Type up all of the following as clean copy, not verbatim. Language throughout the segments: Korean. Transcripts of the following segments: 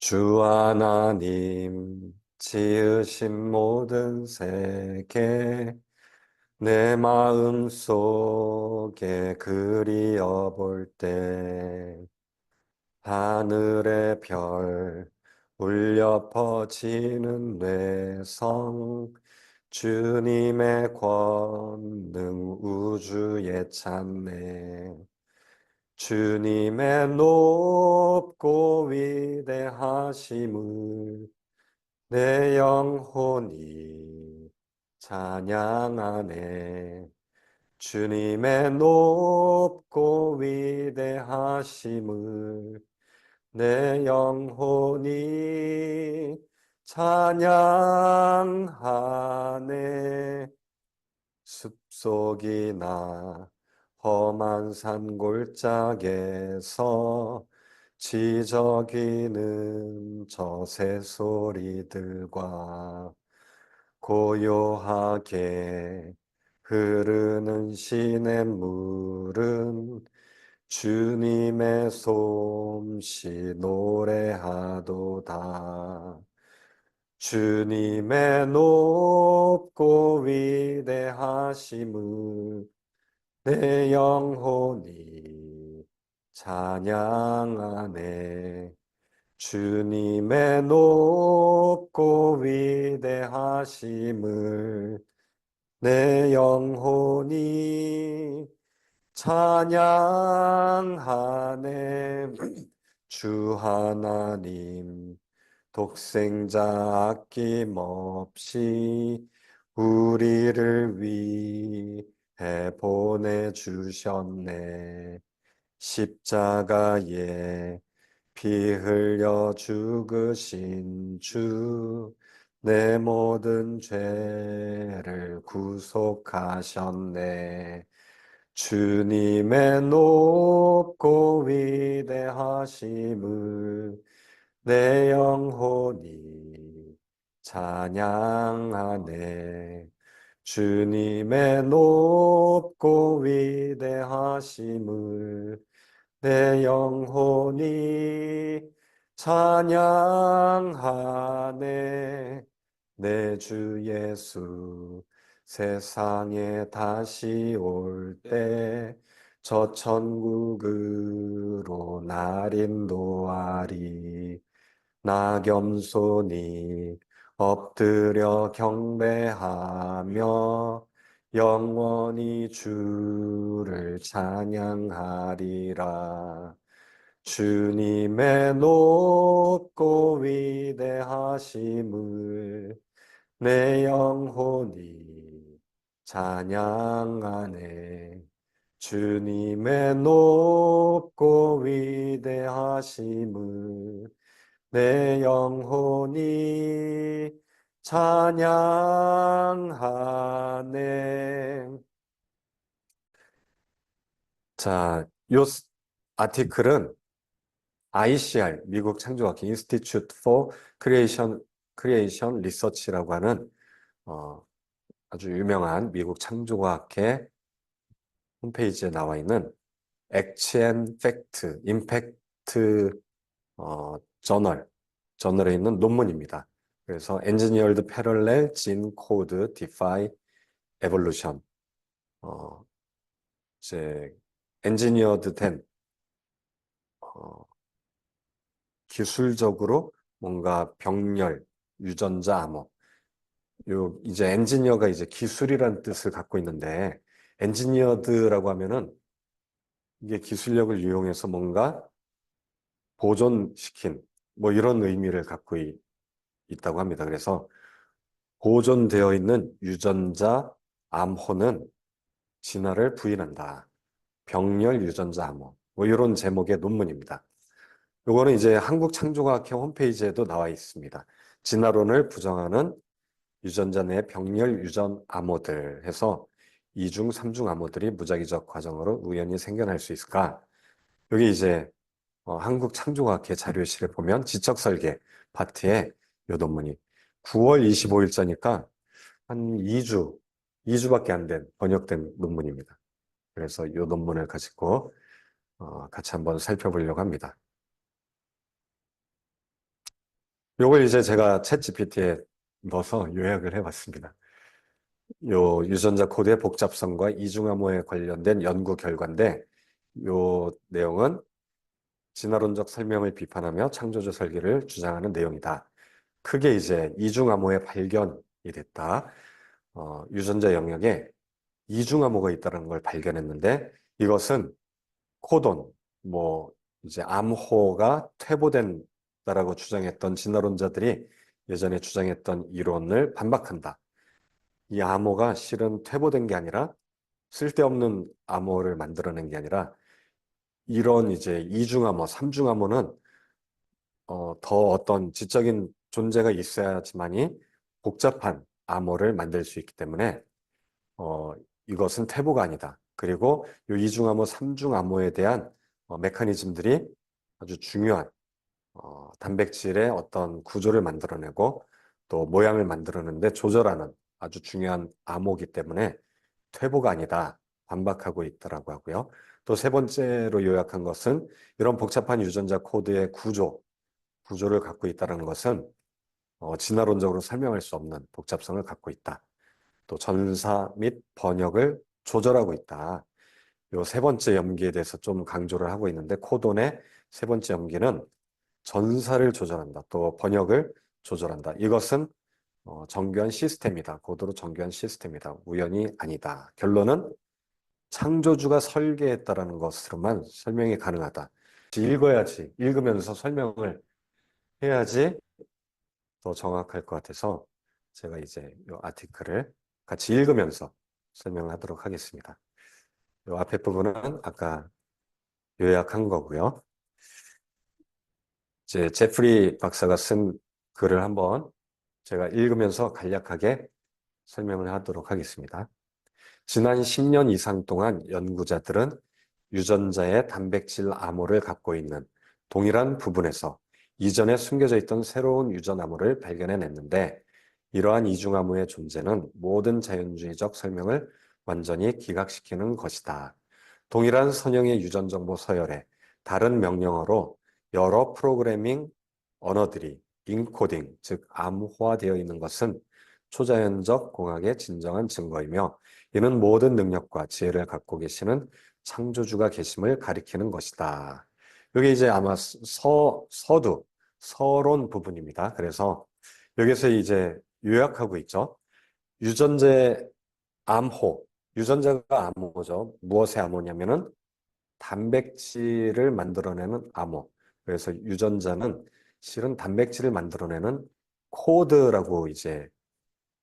주 하나님 지으신 모든 세계 내 마음 속에 그리어 볼 때 하늘의 별 울려 퍼지는 뇌성 주님의 권능 우주에 찬네. 주님의 높고 위대하심을 내 영혼이 찬양하네. 주님의 높고 위대하심을 내 영혼이 찬양하네. 숲속이나 험한 산골짜기에서 지저귀는 저 새소리들과 고요하게 흐르는 시냇물은 주님의 솜씨 노래하도다. 주님의 높고 위대하심을 내 영혼이 찬양하네. 주님의 높고 위대하심을 내 영혼이 찬양하네. 주 하나님 독생자 아낌없이 우리를 위해 보내주셨네. 십자가에 피 흘려 죽으신 주, 내 모든 죄를 구속하셨네. 주님의 높고 위대하심을 내 영혼이 찬양하네. 주님의 높고 위대하심을 내 영혼이 찬양하네. 내 주 예수 세상에 다시 올 때 저 천국으로 날 인도하리. 나 겸손히 엎드려 경배하며 영원히 주를 찬양하리라. 주님의 높고 위대하심을 내 영혼이 찬양하네. 주님의 높고 위대하심을 내 영혼이 찬양하네. 자, 요 아티클은 ICR, 미국 창조학회 Institute for Creation Research라고 하는 아주 유명한 미국 창조과학회 홈페이지에 나와 있는 액치 앤 팩트, 임팩트 저널에 있는 논문입니다. 그래서 Engineered Parallel Gene Code Defy Evolution, 이제 엔지니어드 된 기술적으로 뭔가 병렬, 유전자 암호. 이제 엔지니어가 이제 기술이라는 뜻을 갖고 있는데, 엔지니어드라고 하면은 이게 기술력을 이용해서 뭔가 보존시킨 뭐 이런 의미를 갖고 있다고 합니다. 그래서 보존되어 있는 유전자 암호는 진화를 부인한다. 병렬 유전자 암호. 뭐 이런 제목의 논문입니다. 요거는 이제 한국창조과학회 홈페이지에도 나와 있습니다. 진화론을 부정하는 유전자 내 병렬 유전 암호들 해서 2중, 3중 암호들이 무작위적 과정으로 우연히 생겨날 수 있을까? 여기 이제 한국창조과학회 자료실에 보면 지적설계 파트에 요 논문이 9월 25일자니까 한 2주밖에 안 된 번역된 논문입니다. 그래서 이 논문을 가지고 같이 한번 살펴보려고 합니다. 요걸 이제 제가 챗 GPT에 넣어서 요약을 해봤습니다. 요 유전자 코드의 복잡성과 이중암호에 관련된 연구 결과인데, 요 내용은 진화론적 설명을 비판하며 창조주 설계를 주장하는 내용이다. 크게 이제 이중암호의 발견이 됐다. 유전자 영역에 이중암호가 있다는 걸 발견했는데, 이것은 코돈, 뭐 이제 암호가 퇴보된다라고 주장했던 진화론자들이 예전에 주장했던 이론을 반박한다. 이 암호가 실은 퇴보된 게 아니라, 쓸데없는 암호를 만들어낸 게 아니라, 이런 이제 이중암호, 삼중암호는 더 어떤 지적인 존재가 있어야지만이 복잡한 암호를 만들 수 있기 때문에 어, 이것은 태보가 아니다. 그리고 이 이중암호, 삼중암호에 대한 메커니즘들이 아주 중요한 단백질의 어떤 구조를 만들어내고 또 모양을 만들어내는데 조절하는 아주 중요한 암호이기 때문에 퇴보가 아니다. 반박하고 있더라고 하고요. 또 세 번째로 요약한 것은 이런 복잡한 유전자 코드의 구조를 갖고 있다는 것은 진화론적으로 설명할 수 없는 복잡성을 갖고 있다. 또 전사 및 번역을 조절하고 있다. 요 세 번째 염기에 대해서 좀 강조를 하고 있는데, 코돈의 세 번째 염기는 전사를 조절한다. 또 번역을 조절한다. 이것은 정교한 시스템이다. 고도로 정교한 시스템이다. 우연이 아니다. 결론은 창조주가 설계했다라는 것으로만 설명이 가능하다. 읽어야지, 읽으면서 설명을 해야지 더 정확할 것 같아서 제가 이제 이 아티클을 같이 읽으면서 설명을 하도록 하겠습니다. 이 앞에 부분은 아까 요약한 거고요. 이제 제프리 박사가 쓴 글을 한번 제가 읽으면서 간략하게 설명을 하도록 하겠습니다. 지난 10년 이상 동안 연구자들은 유전자의 단백질 암호를 갖고 있는 동일한 부분에서 이전에 숨겨져 있던 새로운 유전 암호를 발견해냈는데, 이러한 이중 암호의 존재는 모든 자연주의적 설명을 완전히 기각시키는 것이다. 동일한 선형의 유전 정보 서열에 다른 명령어로 여러 프로그래밍 언어들이 인코딩, 즉 암호화되어 있는 것은 초자연적 공학의 진정한 증거이며, 이는 모든 능력과 지혜를 갖고 계시는 창조주가 계심을 가리키는 것이다. 이게 이제 아마 서론 부분입니다. 그래서 여기서 이제 요약하고 있죠. 유전자의 암호, 유전자가 암호죠. 무엇의 암호냐면은 단백질을 만들어내는 암호. 그래서 유전자는 실은 단백질을 만들어내는 코드라고 이제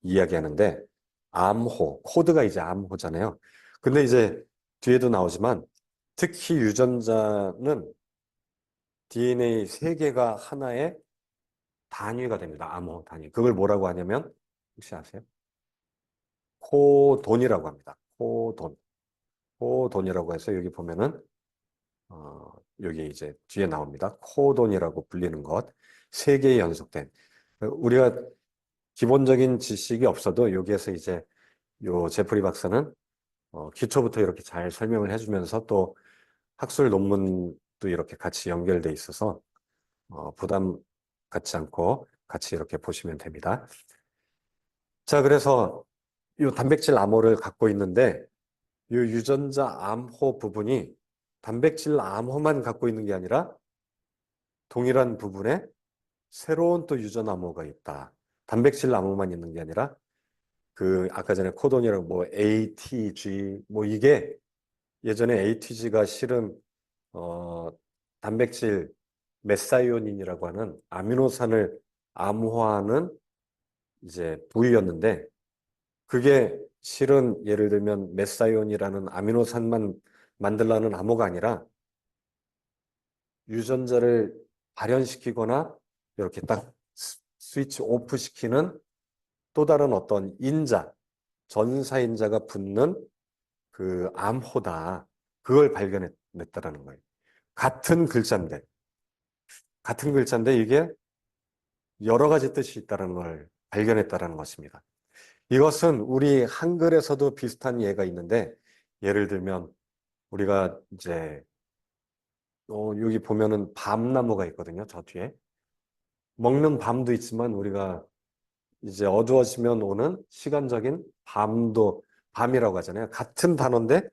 이야기하는데, 코드가 이제 암호잖아요. 근데 이제 뒤에도 나오지만 특히 유전자는 DNA 세 개가 하나의 단위가 됩니다. 암호 단위. 그걸 뭐라고 하냐면 혹시 아세요? 코돈이라고 합니다. 코돈이라고 해서 여기 보면은 여기 이제 뒤에 나옵니다. 코돈이라고 불리는 것. 세 개의 연속된. 우리가 기본적인 지식이 없어도 여기에서 이제 요 제프리 박사는 기초부터 이렇게 잘 설명을 해주면서 또 학술 논문도 이렇게 같이 연결돼 있어서 부담 갖지 않고 같이 이렇게 보시면 됩니다. 자, 그래서 이 단백질 암호를 갖고 있는데, 이 유전자 암호 부분이 단백질 암호만 갖고 있는 게 아니라 동일한 부분에 새로운 또 유전 암호가 있다. 단백질 암호만 있는 게 아니라 그 아까 전에 코돈이라고 뭐 ATG 뭐 이게 예전에 ATG가 실은 어 단백질 메사이오닌이라고 하는 아미노산을 암호화하는 이제 부위였는데, 그게 실은 예를 들면 메사이온이라는 아미노산만 만들라는 암호가 아니라 유전자를 발현시키거나 이렇게 딱 스위치 오프 시키는 또 다른 어떤 전사인자가 붙는 그 암호다. 그걸 발견했다라는 거예요. 같은 글자인데, 같은 글자인데 이게 여러 가지 뜻이 있다는 걸 발견했다라는 것입니다. 이것은 우리 한글에서도 비슷한 예가 있는데, 예를 들면 우리가 이제 여기 보면은 밤나무가 있거든요. 저 뒤에. 먹는 밤도 있지만 우리가 이제 어두워지면 오는 시간적인 밤도 밤이라고 하잖아요. 같은 단어인데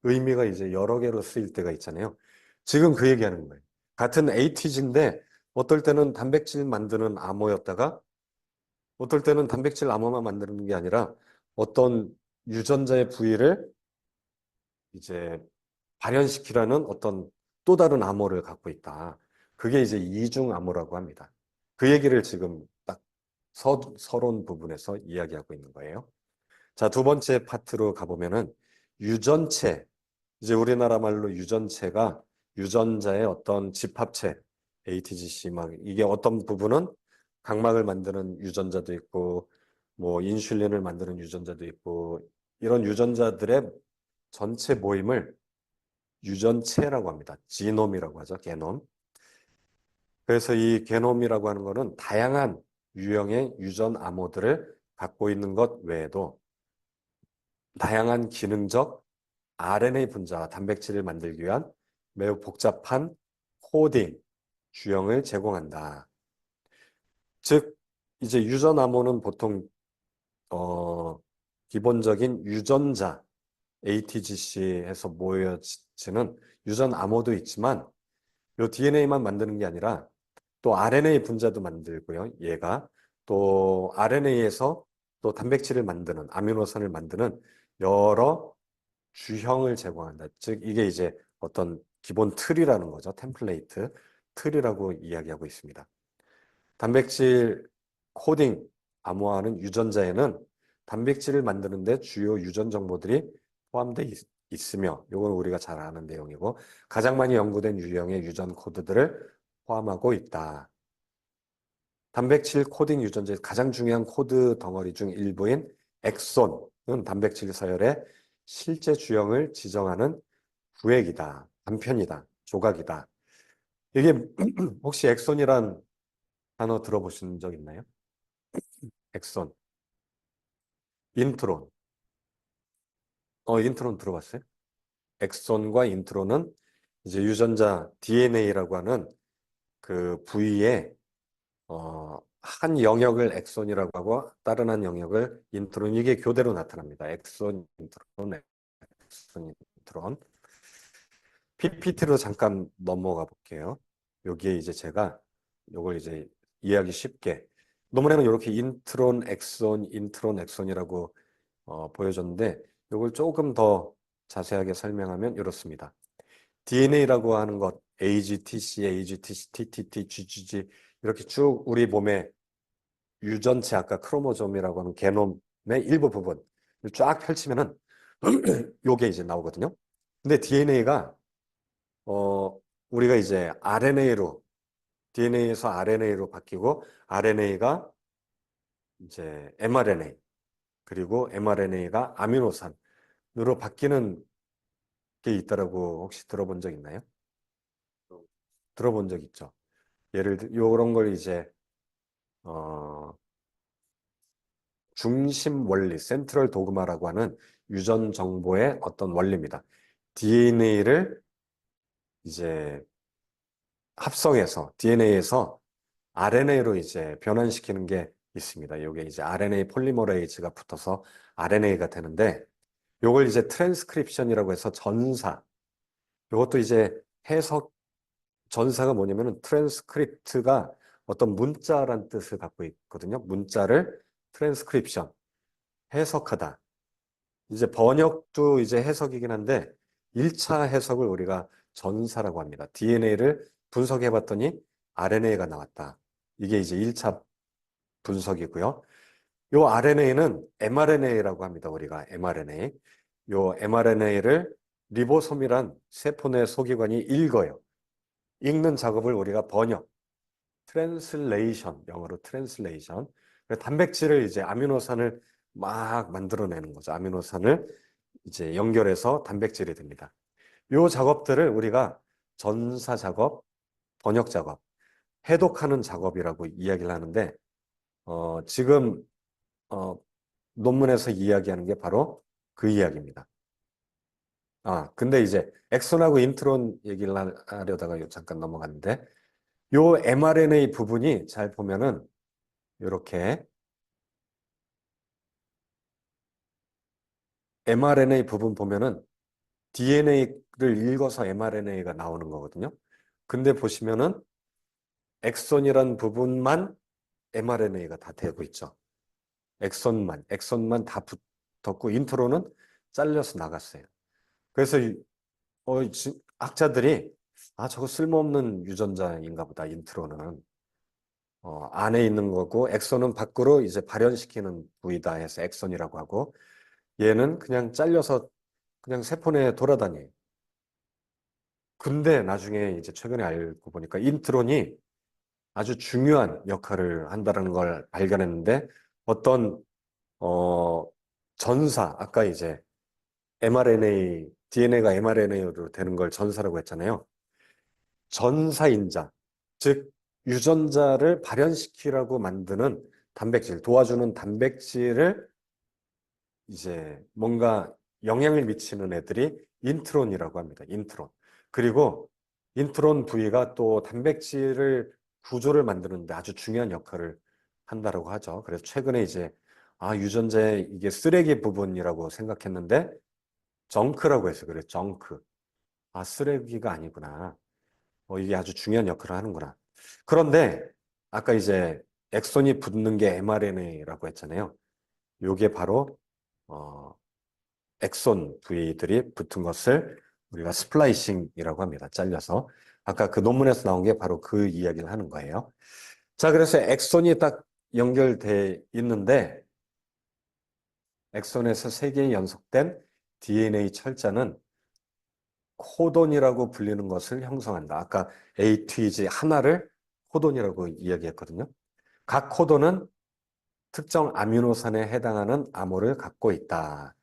의미가 이제 여러 개로 쓰일 때가 있잖아요. 지금 그 얘기하는 거예요. 같은 ATG인데 어떨 때는 단백질 만드는 암호였다가 어떨 때는 단백질 암호만 만드는 게 아니라 어떤 유전자의 부위를 이제 발현시키라는 어떤 또 다른 암호를 갖고 있다. 그게 이제 이중 암호라고 합니다. 그 얘기를 지금 딱 서론 부분에서 이야기하고 있는 거예요. 자, 두 번째 파트로 가보면은 유전체. 이제 우리나라 말로 유전체가 유전자의 어떤 집합체, ATGC 막 이게 어떤 부분은 각막을 만드는 유전자도 있고 뭐 인슐린을 만드는 유전자도 있고 이런 유전자들의 전체 모임을 유전체라고 합니다. 지놈이라고 하죠. 게놈. 그래서 이 게놈이라고 하는 거는 다양한 유형의 유전 암호들을 갖고 있는 것 외에도 다양한 기능적 RNA 분자와 단백질을 만들기 위한 매우 복잡한 코딩, 주형을 제공한다. 즉, 이제 유전 암호는 보통 기본적인 유전자 ATGC에서 모여지는 유전 암호도 있지만 요 DNA만 만드는 게 아니라 또 RNA 분자도 만들고요. 얘가 또 RNA에서 또 단백질을 만드는 아미노산을 만드는 여러 주형을 제공한다. 즉 이게 이제 어떤 기본 틀이라는 거죠. 템플레이트 틀이라고 이야기하고 있습니다. 단백질 코딩 암호화하는 유전자에는 단백질을 만드는데 주요 유전 정보들이 포함되어 있으며 이건 우리가 잘 아는 내용이고 가장 많이 연구된 유형의 유전 코드들을 포함하고 있다. 단백질 코딩 유전자의 가장 중요한 코드 덩어리 중 일부인 엑손은 단백질 서열의 실제 주형을 지정하는 구획이다. 단편이다. 조각이다. 이게 혹시 엑손이란 단어 들어보신 적 있나요? 엑손. 인트론. 인트론 들어봤어요? 엑손과 인트론은 이제 유전자 DNA라고 하는 그 부위에 한 영역을 엑손이라고 하고 다른 한 영역을 인트론 이게 교대로 나타납니다. 엑손, 인트론, 엑손, 인트론. PPT로 잠깐 넘어가 볼게요. 여기에 이제 제가 요걸 이제 이해하기 쉽게 논문에는 이렇게 인트론, 엑손, 인트론, 엑손이라고 보여줬는데 요걸 조금 더 자세하게 설명하면 이렇습니다. DNA라고 하는 것 AGTC, AGTC, TTT, GGG 이렇게 쭉 우리 몸에 유전체 아까 크로모솜이라고 하는 게놈의 일부 부분 쫙 펼치면은 요게 이제 나오거든요. 근데 DNA가 우리가 이제 RNA로 DNA에서 RNA로 바뀌고 RNA가 이제 mRNA 그리고 mRNA가 아미노산으로 바뀌는 게 있다라고 혹시 들어본 적 있나요? 들어본 적 있죠. 예를 들어 이런 걸 이제 어, 중심 원리, 센트럴 도그마라고 하는 유전 정보의 어떤 원리입니다. DNA를 이제 합성해서 DNA에서 RNA로 이제 변환시키는 게 있습니다. 이게 이제 RNA 폴리머레이즈가 붙어서 RNA가 되는데 요걸 이제 트랜스크립션이라고 해서 전사. 이것도 이제 해석 전사가 뭐냐면은 트랜스크립트가 어떤 문자란 뜻을 갖고 있거든요. 문자를 트랜스크립션 해석하다. 이제 번역도 이제 해석이긴 한데 1차 해석을 우리가 전사라고 합니다. DNA를 분석해 봤더니 RNA가 나왔다. 이게 이제 1차 분석이고요. 요 RNA는 mRNA라고 합니다. 우리가 mRNA. 요 mRNA를 리보솜이란 세포 내 소기관이 읽어요. 읽는 작업을 우리가 번역, 트랜슬레이션, 영어로 트랜슬레이션. 단백질을 이제 아미노산을 막 만들어내는 거죠. 아미노산을 이제 연결해서 단백질이 됩니다. 요 작업들을 우리가 전사 작업, 번역 작업, 해독하는 작업이라고 이야기를 하는데, 지금, 어, 논문에서 이야기하는 게 바로 그 이야기입니다. 근데 이제 엑손하고 인트론 얘기를 하려다가 잠깐 넘어갔는데, 요 mRNA 부분이 잘 보면은 이렇게 mRNA 부분 보면은 DNA를 읽어서 mRNA가 나오는 거거든요. 근데 보시면은 엑손이란 부분만 mRNA가 다 되고 있죠. 엑손만 다 붙었고 인트론은 잘려서 나갔어요. 그래서 학자들이 저거 쓸모없는 유전자인가 보다 인트로는 안에 있는 거고 엑손은 밖으로 이제 발현시키는 부위다 해서 엑손이라고 하고 얘는 그냥 잘려서 그냥 세포 내에 돌아다녀요. 근데 나중에 이제 최근에 알고 보니까 인트론이 아주 중요한 역할을 한다는 걸 발견했는데 어떤 어 전사 아까 이제 mRNA DNA가 mRNA로 되는 걸 전사라고 했잖아요. 전사인자 즉 유전자를 발현시키라고 만드는 단백질 도와주는 단백질을 이제 뭔가 영향을 미치는 애들이 인트론이라고 합니다. 인트론. 그리고 인트론 부위가 또 단백질을 구조를 만드는데 아주 중요한 역할을 한다고 하죠. 그래서 최근에 이제 유전자의 이게 쓰레기 부분이라고 생각했는데 정크라고 해서 그래. 정크. 쓰레기가 아니구나. 이게 아주 중요한 역할을 하는구나. 그런데 아까 이제 엑손이 붙는 게 mRNA라고 했잖아요. 요게 바로 어, 엑손 부위들이 붙은 것을 우리가 스플라이싱이라고 합니다. 잘려서. 아까 그 논문에서 나온 게 바로 그 이야기를 하는 거예요. 자, 그래서 엑손이 딱 연결돼 있는데 엑손에서 세 개의 연속된 DNA 철자는 코돈이라고 불리는 것을 형성한다. 아까 ATG 하나를 코돈이라고 이야기했거든요. 각 코돈은 특정 아미노산에 해당하는 암호를 갖고 있다.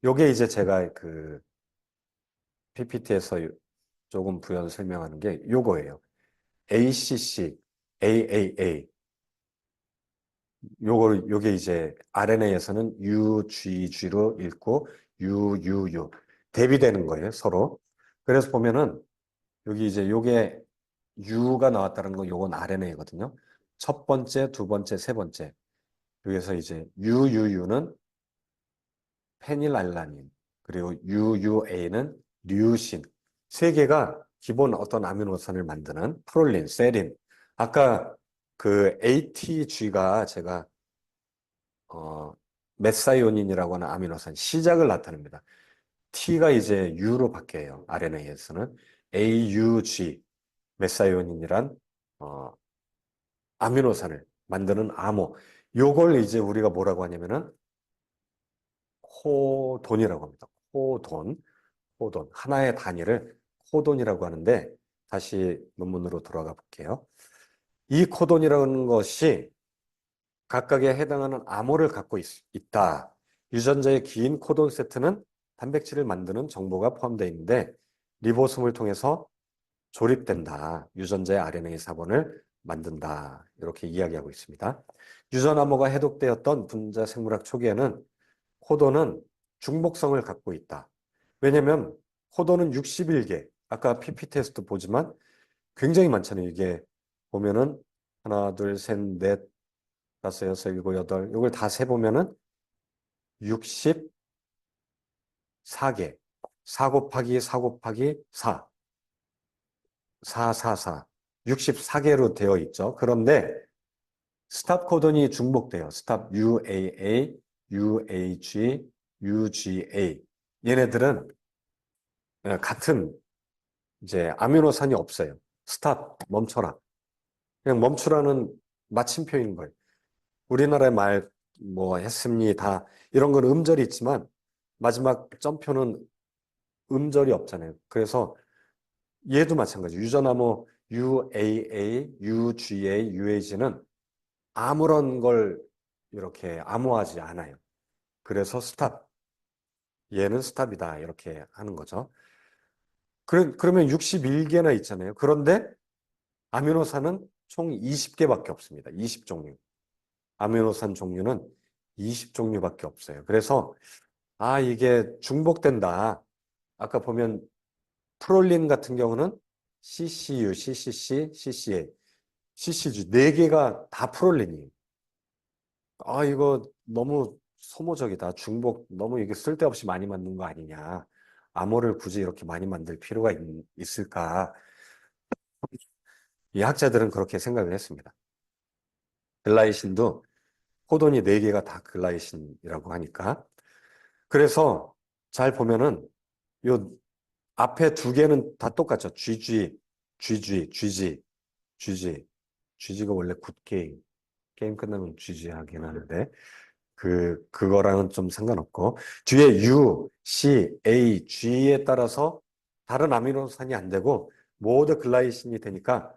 요게 이제 제가 그 PPT에서 조금 부연 설명하는 게 요거예요. ACC, AAA. 요게 이제 RNA에서는 UGG로 읽고 UUU. 대비되는 거예요, 서로. 그래서 보면은 여기 이제 요게 U가 나왔다는 건 요건 RNA거든요. 첫 번째, 두 번째, 세 번째. 여기서 이제 UUU는 페닐알라닌, 그리고 UUA는 류신. 세 개가 기본 어떤 아미노산을 만드는 프롤린, 세린. 아까 그 ATG가 제가 메사이오닌이라고 하는 아미노산 시작을 나타냅니다. T가 이제 U로 바뀌어요. RNA에서는 AUG 메사이오닌이란 어, 아미노산을 만드는 암호. 요걸 이제 우리가 뭐라고 하냐면은 코돈이라고 합니다. 코돈. 하나의 단위를 코돈이라고 하는데 다시 논문으로 돌아가 볼게요. 이 코돈이라는 것이 각각에 해당하는 암호를 갖고 있다. 유전자의 긴 코돈 세트는 단백질을 만드는 정보가 포함되어 있는데 리보솜을 통해서 조립된다. 유전자의 RNA 사본을 만든다. 이렇게 이야기하고 있습니다. 유전 암호가 해독되었던 분자 생물학 초기에는 코돈은 중복성을 갖고 있다. 왜냐하면 코돈은 61개. 아까 PPT에서도 보지만 굉장히 많잖아요. 이게 보면은 하나, 둘, 셋, 넷, 다섯, 여섯, 일곱, 여덟. 이걸 다 세보면은 64개. 4 곱하기 4 곱하기 4. 4. 64개로 되어 있죠. 그런데 스탑 코돈이 중복돼요. 스탑 UAA, UAG, UGA. 얘네들은 같은 이제 아미노산이 없어요. 스탑, 멈춰라. 그냥 멈추라는 마침표인 거예요. 우리나라의 말, 뭐, 했습니다. 이런 건 음절이 있지만 마지막 점표는 음절이 없잖아요. 그래서 얘도 마찬가지. 유전암호 UAA, UGA, UAG는 아무런 걸 이렇게 암호하지 않아요. 그래서 스탑. 얘는 스탑이다. 이렇게 하는 거죠. 그러면 61개나 있잖아요. 그런데 아미노산은 총 20개밖에 없습니다. 20종류. 아미노산 종류는 20종류밖에 없어요. 그래서 이게 중복된다. 아까 보면 프롤린 같은 경우는 CCU, CCC, CCA. CCG 네 개가 다 프롤린이에요. 아, 이거 너무 소모적이다. 중복 너무 이게 쓸데없이 많이 만든 거 아니냐. 암호를 굳이 이렇게 많이 만들 필요가 있을까? 이 학자들은 그렇게 생각을 했습니다. 글라이신도 코돈이 네 개가 다 글라이신이라고 하니까. 그래서 잘 보면은 요 앞에 두 개는 다 똑같죠. GG. GG가 원래 굿게임. 게임 끝나면 GG 하긴 하는데, 그거랑은 좀 상관없고, 뒤에 U, C, A, G에 따라서 다른 아미노산이 안 되고, 모두 글라이신이 되니까,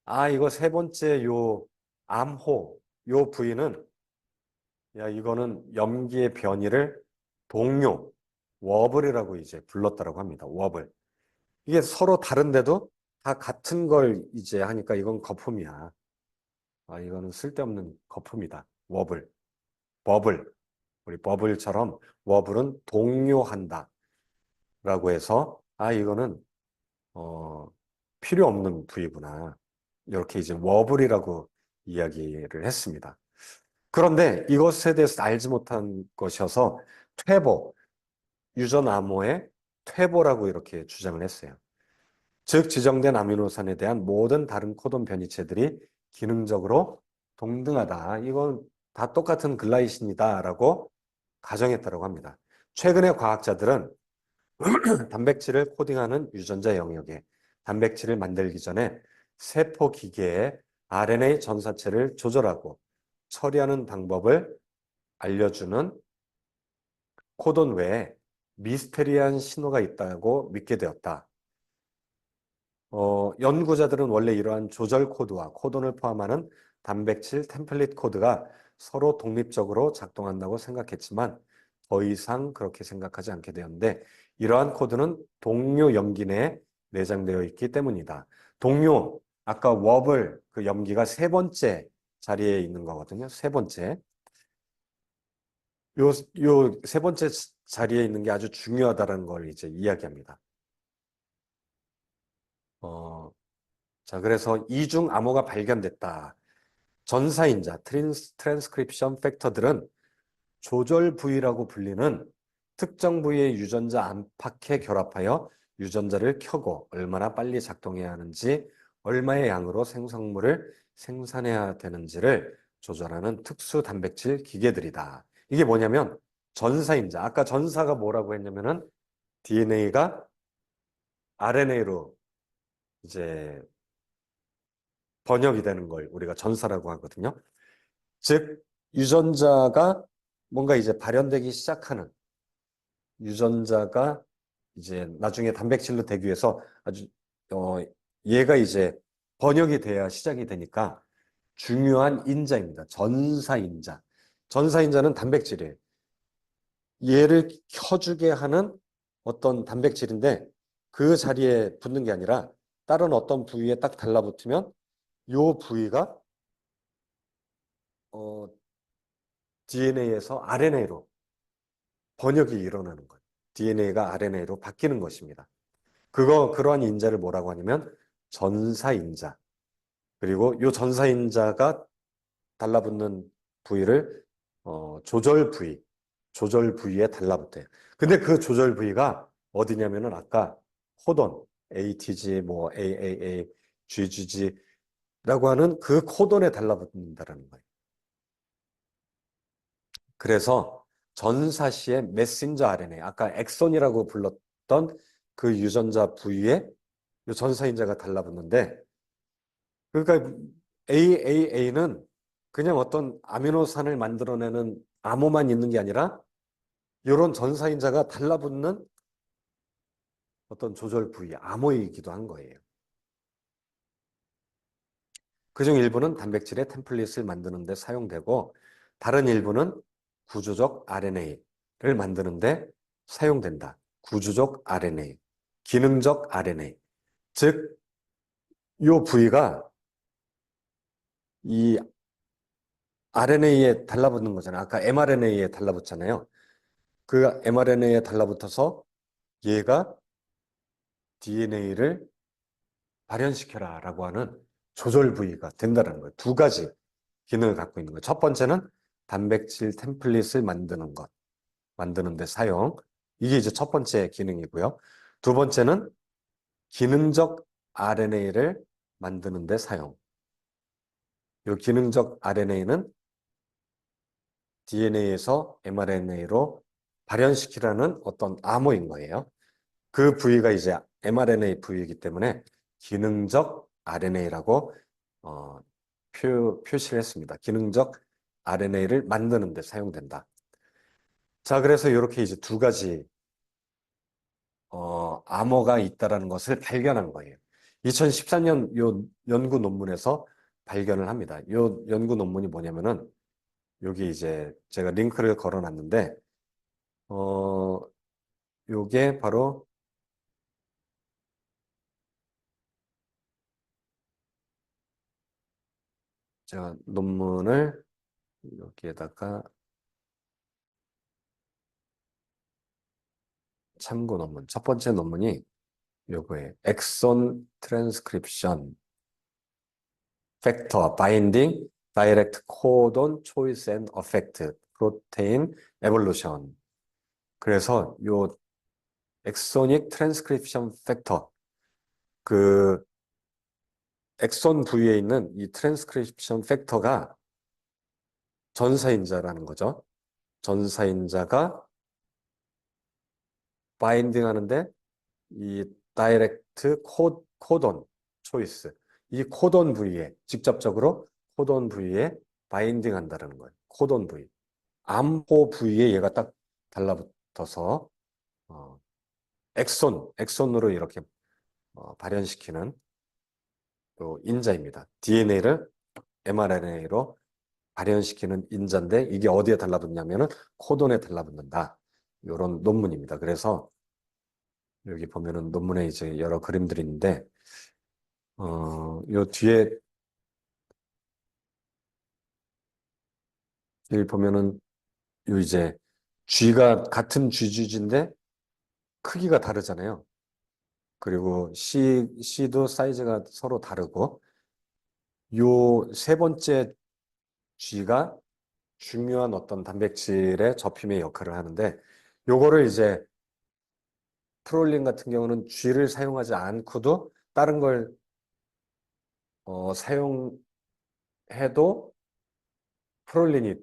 아, 이거 세 번째 요 암호, 요 부위는, 야, 이거는 염기의 변이를 동요, 워블이라고 이제 불렀다라고 합니다. 워블. 이게 서로 다른데도 다 같은 걸 이제 하니까 이건 거품이야. 아, 이거는 쓸데없는 거품이다. 워블, 버블. 우리 버블처럼 워블은 동요한다. 라고 해서, 아, 이거는, 어, 필요 없는 부위구나. 이렇게 이제 워블이라고 이야기를 했습니다. 그런데 이것에 대해서 알지 못한 것이어서 퇴보, 유전 암호의 퇴보라고 이렇게 주장을 했어요. 즉 지정된 아미노산에 대한 모든 다른 코돈 변이체들이 기능적으로 동등하다. 이건 다 똑같은 글라이신이다라고 가정했다고 합니다. 최근의 과학자들은 단백질을 코딩하는 유전자 영역에 단백질을 만들기 전에 세포 기계에 RNA 전사체를 조절하고 처리하는 방법을 알려주는 코돈 외에 미스테리한 신호가 있다고 믿게 되었다. 연구자들은 원래 이러한 조절 코드와 코돈을 포함하는 단백질 템플릿 코드가 서로 독립적으로 작동한다고 생각했지만 더 이상 그렇게 생각하지 않게 되었는데 이러한 코드는 동료 염기 내에 내장되어 있기 때문이다. 동료, 아까 워블 그 염기가 세 번째 자리에 있는 거거든요. 세 번째. 요 세 번째 자리에 있는 게 아주 중요하다는 걸 이제 이야기합니다. 어, 자, 그래서 이중 암호가 발견됐다. 전사인자, 트랜스크립션 팩터들은 조절 부위라고 불리는 특정 부위의 유전자 안팎에 결합하여 유전자를 켜고 얼마나 빨리 작동해야 하는지, 얼마의 양으로 생성물을 생산해야 되는지를 조절하는 특수 단백질 기계들이다. 이게 뭐냐면 전사인자. 아까 전사가 뭐라고 했냐면은 DNA가 RNA로 이제 번역이 되는 걸 우리가 전사라고 하거든요. 즉, 유전자가 뭔가 이제 발현되기 시작하는 유전자가 이제 나중에 단백질로 되기 위해서 아주, 어, 얘가 이제 번역이 돼야 시작이 되니까 중요한 인자입니다. 전사인자. 전사인자는 단백질이에요. 얘를 켜주게 하는 어떤 단백질인데 그 자리에 붙는 게 아니라 다른 어떤 부위에 딱 달라붙으면 요 부위가 DNA에서 RNA로 번역이 일어나는 거예요. DNA가 RNA로 바뀌는 것입니다. 그러한 인자를 뭐라고 하냐면 전사인자. 그리고 이 전사인자가 달라붙는 부위를 조절 부위에 달라붙어요. 근데 그 조절 부위가 어디냐면은 아까 코돈, ATG, 뭐 AAA, GGG라고 하는 그 코돈에 달라붙는다라는 거예요. 그래서 전사시의 메신저 RNA, 아까 엑손이라고 불렀던 그 유전자 부위에 이 전사인자가 달라붙는데, 그러니까 AAA는 그냥 어떤 아미노산을 만들어내는 암호만 있는 게 아니라 이런 전사인자가 달라붙는 어떤 조절 부위, 암호이기도 한 거예요. 그중 일부는 단백질의 템플릿을 만드는 데 사용되고 다른 일부는 구조적 RNA를 만드는 데 사용된다. 구조적 RNA, 기능적 RNA. 즉, 이 부위가 이 RNA에 달라붙는 거잖아요. 아까 mRNA에 달라붙잖아요. 그 mRNA에 달라붙어서 얘가 DNA를 발현시켜라 라고 하는 조절 부위가 된다는 거예요. 두 가지 기능을 갖고 있는 거예요. 첫 번째는 단백질 템플릿을 만드는 것, 만드는 데 사용. 이게 이제 첫 번째 기능이고요. 두 번째는 기능적 RNA를 만드는 데 사용. 이 기능적 RNA는 DNA에서 mRNA로 발현시키라는 어떤 암호인 거예요. 그 부위가 이제 mRNA 부위이기 때문에 기능적 RNA라고 표시를 했습니다. 기능적 RNA를 만드는 데 사용된다. 자, 그래서 이렇게 이제 두 가지 암호가 있다라는 것을 발견한 거예요. 2014년 요 연구 논문에서 발견을 합니다. 요 연구 논문이 뭐냐면은 여기 이제 제가 링크를 걸어 놨는데 어 요게 바로 제가 논문을 여기에다가 참고 논문 첫 번째 논문이 요거예요. 엑손 트랜스크립션 팩터 바인딩 다이렉트 코돈 초이스 앤 어펙트 프로테인 에볼루션. 그래서 요 엑소닉 트랜스크립션 팩터 그 엑손 부위에 있는 이 트랜스크립션 팩터가 전사인자라는 거죠. 전사인자가 바인딩 하는데 이 다이렉트 코돈 초이스 이 코돈 부위에 직접적으로 코돈 부위에 바인딩 한다는 거예요. 코돈 부위. 암호 부위에 얘가 딱 달라붙어서 어, 엑손으로 이렇게 발현시키는 또 인자입니다. DNA를 mRNA로 발현시키는 인자인데 이게 어디에 달라붙냐면은 코돈에 달라붙는다. 이런 논문입니다. 그래서 여기 보면은 논문에 이제 여러 그림들이 있는데 요 뒤에 여기 보면은 요 이제 쥐가 같은 쥐인데 크기가 다르잖아요. 그리고 C도 사이즈가 서로 다르고 요 세 번째 쥐가 중요한 어떤 단백질의 접힘의 역할을 하는데 요거를 이제 프롤린 같은 경우는 쥐를 사용하지 않고도 다른 걸 사용해도 프롤린이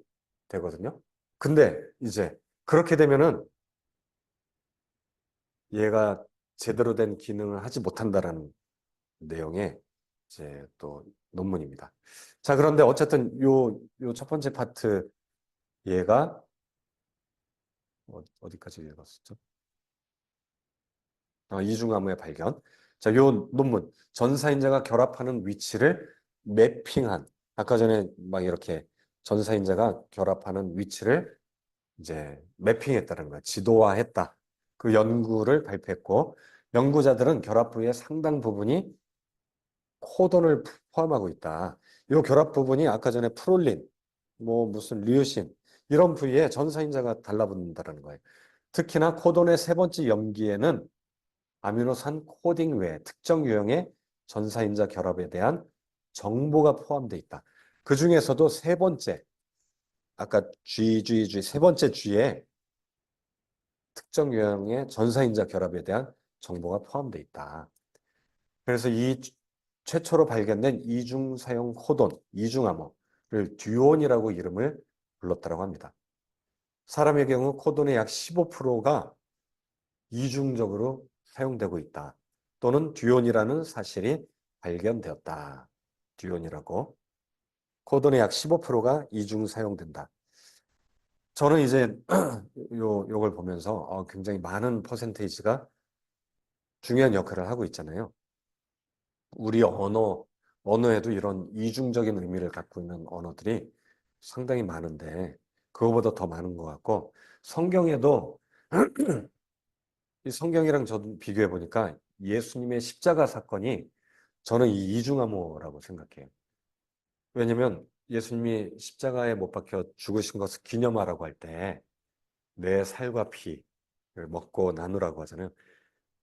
되거든요. 근데 이제 그렇게 되면은 얘가 제대로 된 기능을 하지 못한다라는 내용의 이제 또 논문입니다. 자, 그런데 어쨌든 요 첫 번째 파트 얘가 어디까지 읽었었죠? 이중암호의 발견. 자, 요 논문 전사인자가 결합하는 위치를 매핑한 아까 전에 막 이렇게 전사인자가 결합하는 위치를 이제 매핑했다는 거야. 지도화했다. 그 연구를 발표했고 연구자들은 결합 부위의 상당 부분이 코돈을 포함하고 있다. 이 결합 부분이 아까 전에 프롤린, 뭐 무슨 류신 이런 부위에 전사인자가 달라붙는다는 거예요. 특히나 코돈의 세 번째 염기에는 아미노산 코딩 외에 특정 유형의 전사인자 결합에 대한 정보가 포함되어 있다. 그 중에서도 세 번째, 아까 G 세 번째 G에 특정 유형의 전사인자 결합에 대한 정보가 포함되어 있다. 그래서 이 최초로 발견된 이중 사용 코돈, 이중암호를 듀온이라고 이름을 불렀다고 합니다. 사람의 경우 코돈의 약 15%가 이중적으로 사용되고 있다. 또는 듀온이라는 사실이 발견되었다. 듀온이라고. 코돈의 약 15%가 이중 사용된다. 저는 이제 요걸 보면서 굉장히 많은 퍼센테이지가 중요한 역할을 하고 있잖아요. 우리 언어에도 이런 이중적인 의미를 갖고 있는 언어들이 상당히 많은데 그거보다 더 많은 것 같고 성경에도 이 성경이랑 저도 비교해 보니까 예수님의 십자가 사건이 저는 이 이중암호라고 생각해요. 왜냐면 예수님이 십자가에 못 박혀 죽으신 것을 기념하라고 할 때 내 살과 피를 먹고 나누라고 하잖아요.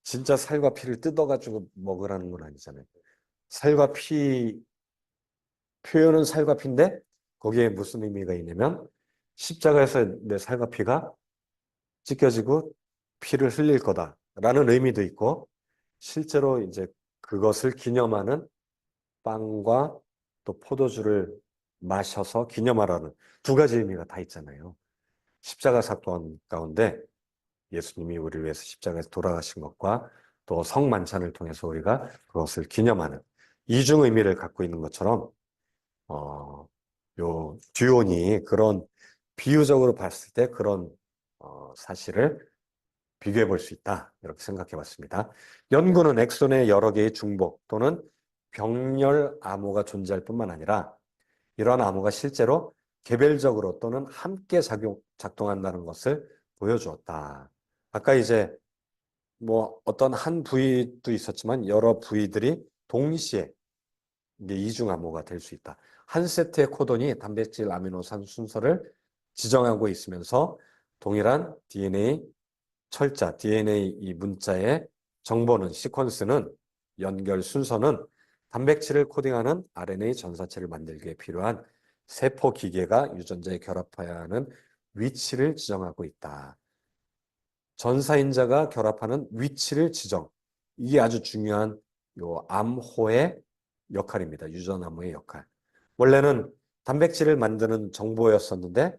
진짜 살과 피를 뜯어가지고 먹으라는 건 아니잖아요. 살과 피 표현은 살과 피인데 거기에 무슨 의미가 있냐면 십자가에서 내 살과 피가 찢겨지고 피를 흘릴 거다라는 의미도 있고 실제로 이제 그것을 기념하는 빵과 또 포도주를 마셔서 기념하라는 두 가지 의미가 다 있잖아요. 십자가 사건 가운데 예수님이 우리를 위해서 십자가에서 돌아가신 것과 또 성만찬을 통해서 우리가 그것을 기념하는 이중 의미를 갖고 있는 것처럼 요 듀온이 그런 비유적으로 봤을 때 그런 사실을 비교해 볼 수 있다. 이렇게 생각해 봤습니다. 연구는 엑손의 여러 개의 중복 또는 병렬 암호가 존재할 뿐만 아니라 이러한 암호가 실제로 개별적으로 또는 함께 작동한다는 것을 보여주었다. 아까 이제 뭐 어떤 한 부위도 있었지만 여러 부위들이 동시에 이게 이중 암호가 될 수 있다. 한 세트의 코돈이 단백질 아미노산 순서를 지정하고 있으면서 동일한 DNA 철자, DNA 이 문자의 정보는 시퀀스는 연결 순서는 단백질을 코딩하는 RNA 전사체를 만들기에 필요한 세포 기계가 유전자에 결합해야 하는 위치를 지정하고 있다. 전사인자가 결합하는 위치를 지정. 이게 아주 중요한 요 암호의 역할입니다. 유전암호의 역할. 원래는 단백질을 만드는 정보였었는데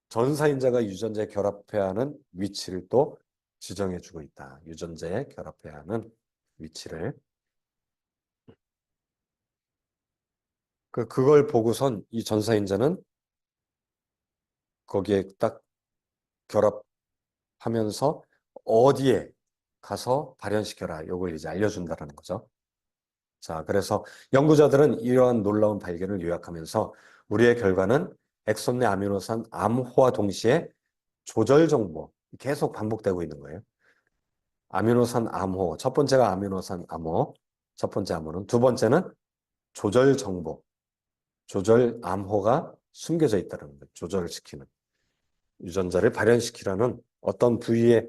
전사인자가 유전자에 결합해야 하는 위치를 또 지정해주고 있다. 유전자에 결합해야 하는 위치를. 그걸 보고선 이 전사인자는 거기에 딱 결합하면서 어디에 가서 발현시켜라. 요걸 이제 알려준다라는 거죠. 자, 그래서 연구자들은 이러한 놀라운 발견을 요약하면서 우리의 결과는 엑손 내 아미노산 암호와 동시에 조절 정보 계속 반복되고 있는 거예요. 아미노산 암호, 첫 번째가 아미노산 암호, 첫 번째 암호는 두 번째는 조절 정보, 조절 암호가 숨겨져 있다는 거예요. 조절시키는 유전자를 발현시키라는 어떤 부위에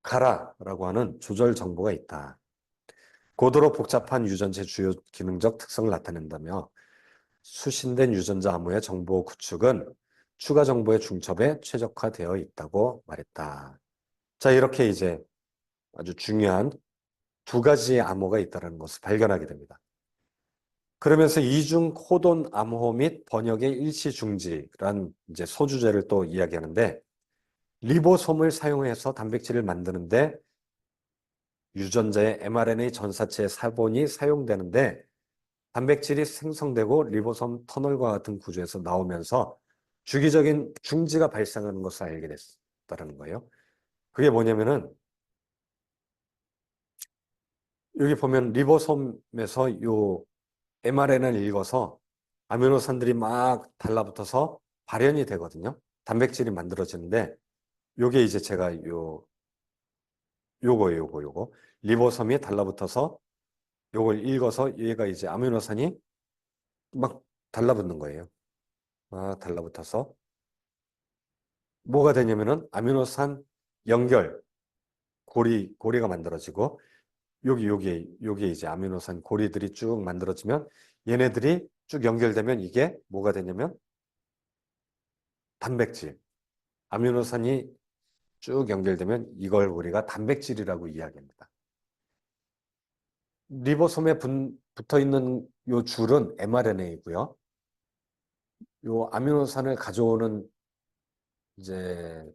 가라라고 하는 조절 정보가 있다. 고도로 복잡한 유전자의 주요 기능적 특성을 나타낸다며 수신된 유전자 암호의 정보 구축은 추가 정보의 중첩에 최적화되어 있다고 말했다. 자, 이렇게 이제 아주 중요한 두 가지의 암호가 있다는 것을 발견하게 됩니다. 그러면서 이중 코돈 암호 및 번역의 일시 중지란 이제 소주제를 또 이야기하는데 리보솜을 사용해서 단백질을 만드는데 유전자의 mRNA 전사체의 사본이 사용되는데 단백질이 생성되고 리보솜 터널과 같은 구조에서 나오면서 주기적인 중지가 발생하는 것을 알게 됐다는 거예요. 그게 뭐냐면은 여기 보면 리보솜에서 요 mRNA를 읽어서 아미노산들이 막 달라붙어서 발현이 되거든요. 단백질이 만들어지는데 요게 이제 제가 요거 리보솜이 달라붙어서 요걸 읽어서 얘가 이제 아미노산이 막 달라붙는 거예요. 막 달라붙어서 뭐가 되냐면은 아미노산 연결 고리가 만들어지고 요게 이제 아미노산 고리들이 쭉 만들어지면 얘네들이 쭉 연결되면 이게 뭐가 되냐면 단백질. 아미노산이 쭉 연결되면 이걸 우리가 단백질이라고 이야기합니다. 리보솜에 붙어 있는 요 줄은 mRNA이고요. 요 아미노산을 가져오는 이제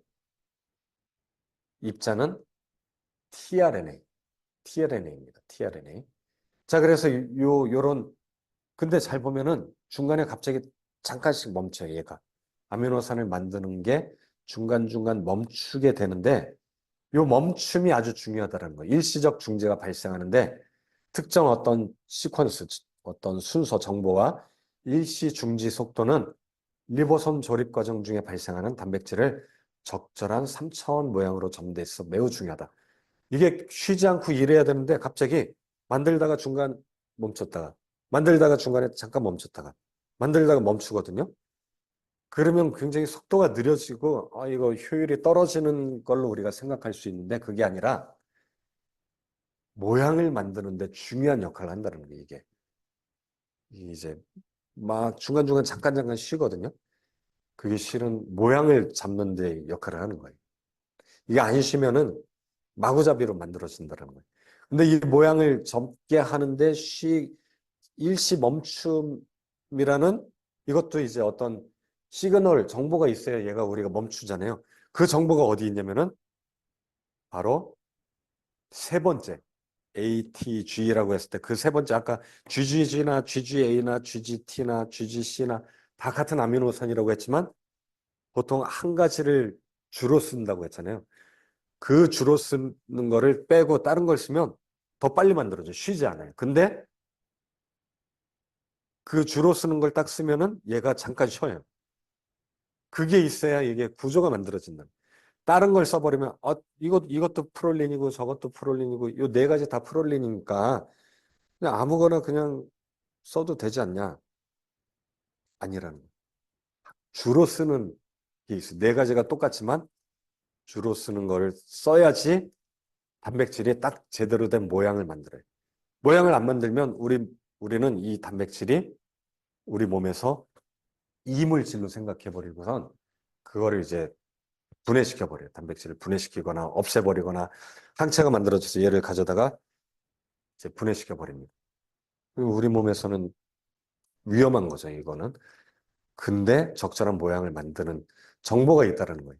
입자는 tRNA입니다. tRNA. 자, 그래서 요런 근데 잘 보면은 중간에 갑자기 잠깐씩 멈춰요, 얘가. 아미노산을 만드는 게 중간중간 멈추게 되는데 요 멈춤이 아주 중요하다는 거예요. 일시적 중재가 발생하는데 특정 어떤 시퀀스, 어떤 순서 정보와 일시 중지 속도는 리보솜 조립 과정 중에 발생하는 단백질을 적절한 3차원 모양으로 점대해서 매우 중요하다. 이게 쉬지 않고 일해야 되는데 갑자기 만들다가 중간 멈췄다가 만들다가 중간에 잠깐 멈췄다가 만들다가 멈추거든요. 그러면 굉장히 속도가 느려지고 이거 효율이 떨어지는 걸로 우리가 생각할 수 있는데 그게 아니라 모양을 만드는데 중요한 역할을 한다는 거예요, 이게. 이제 막 중간중간 잠깐 쉬거든요. 그게 실은 모양을 잡는 데 역할을 하는 거예요. 이게 안 쉬면은 마구잡이로 만들어진다는 거예요. 근데 이 모양을 접게 하는데 일시 멈춤이라는 이것도 이제 어떤 시그널, 정보가 있어야 얘가 우리가 멈추잖아요. 그 정보가 어디 있냐면은 바로 세 번째 ATG라고 했을 때 그 세 번째 아까 GGG나 GGA나 GGT나 GGC나 다 같은 아미노산이라고 했지만 보통 한 가지를 주로 쓴다고 했잖아요. 그 주로 쓰는 거를 빼고 다른 걸 쓰면 더 빨리 만들어져. 쉬지 않아요. 근데 그 주로 쓰는 걸 딱 쓰면은 얘가 잠깐 쉬어요. 그게 있어야 이게 구조가 만들어진다. 다른 걸 써버리면 이것도 프롤린이고 저것도 프롤린이고 요 네 가지 다 프롤린이니까 그냥 아무거나 그냥 써도 되지 않냐? 아니라는 거예요. 주로 쓰는 게 있어요. 네 가지가 똑같지만 주로 쓰는 거를 써야지 단백질이 딱 제대로 된 모양을 만들어요. 모양을 안 만들면 우리는 이 단백질이 우리 몸에서 이물질로 생각해 버리고선 그거를 이제 분해시켜 버려요. 단백질을 분해시키거나 없애버리거나 항체가 만들어져서 얘를 가져다가 이제 분해시켜 버립니다. 그리고 우리 몸에서는 위험한 거죠, 이거는. 근데 적절한 모양을 만드는 정보가 있다는 거예요.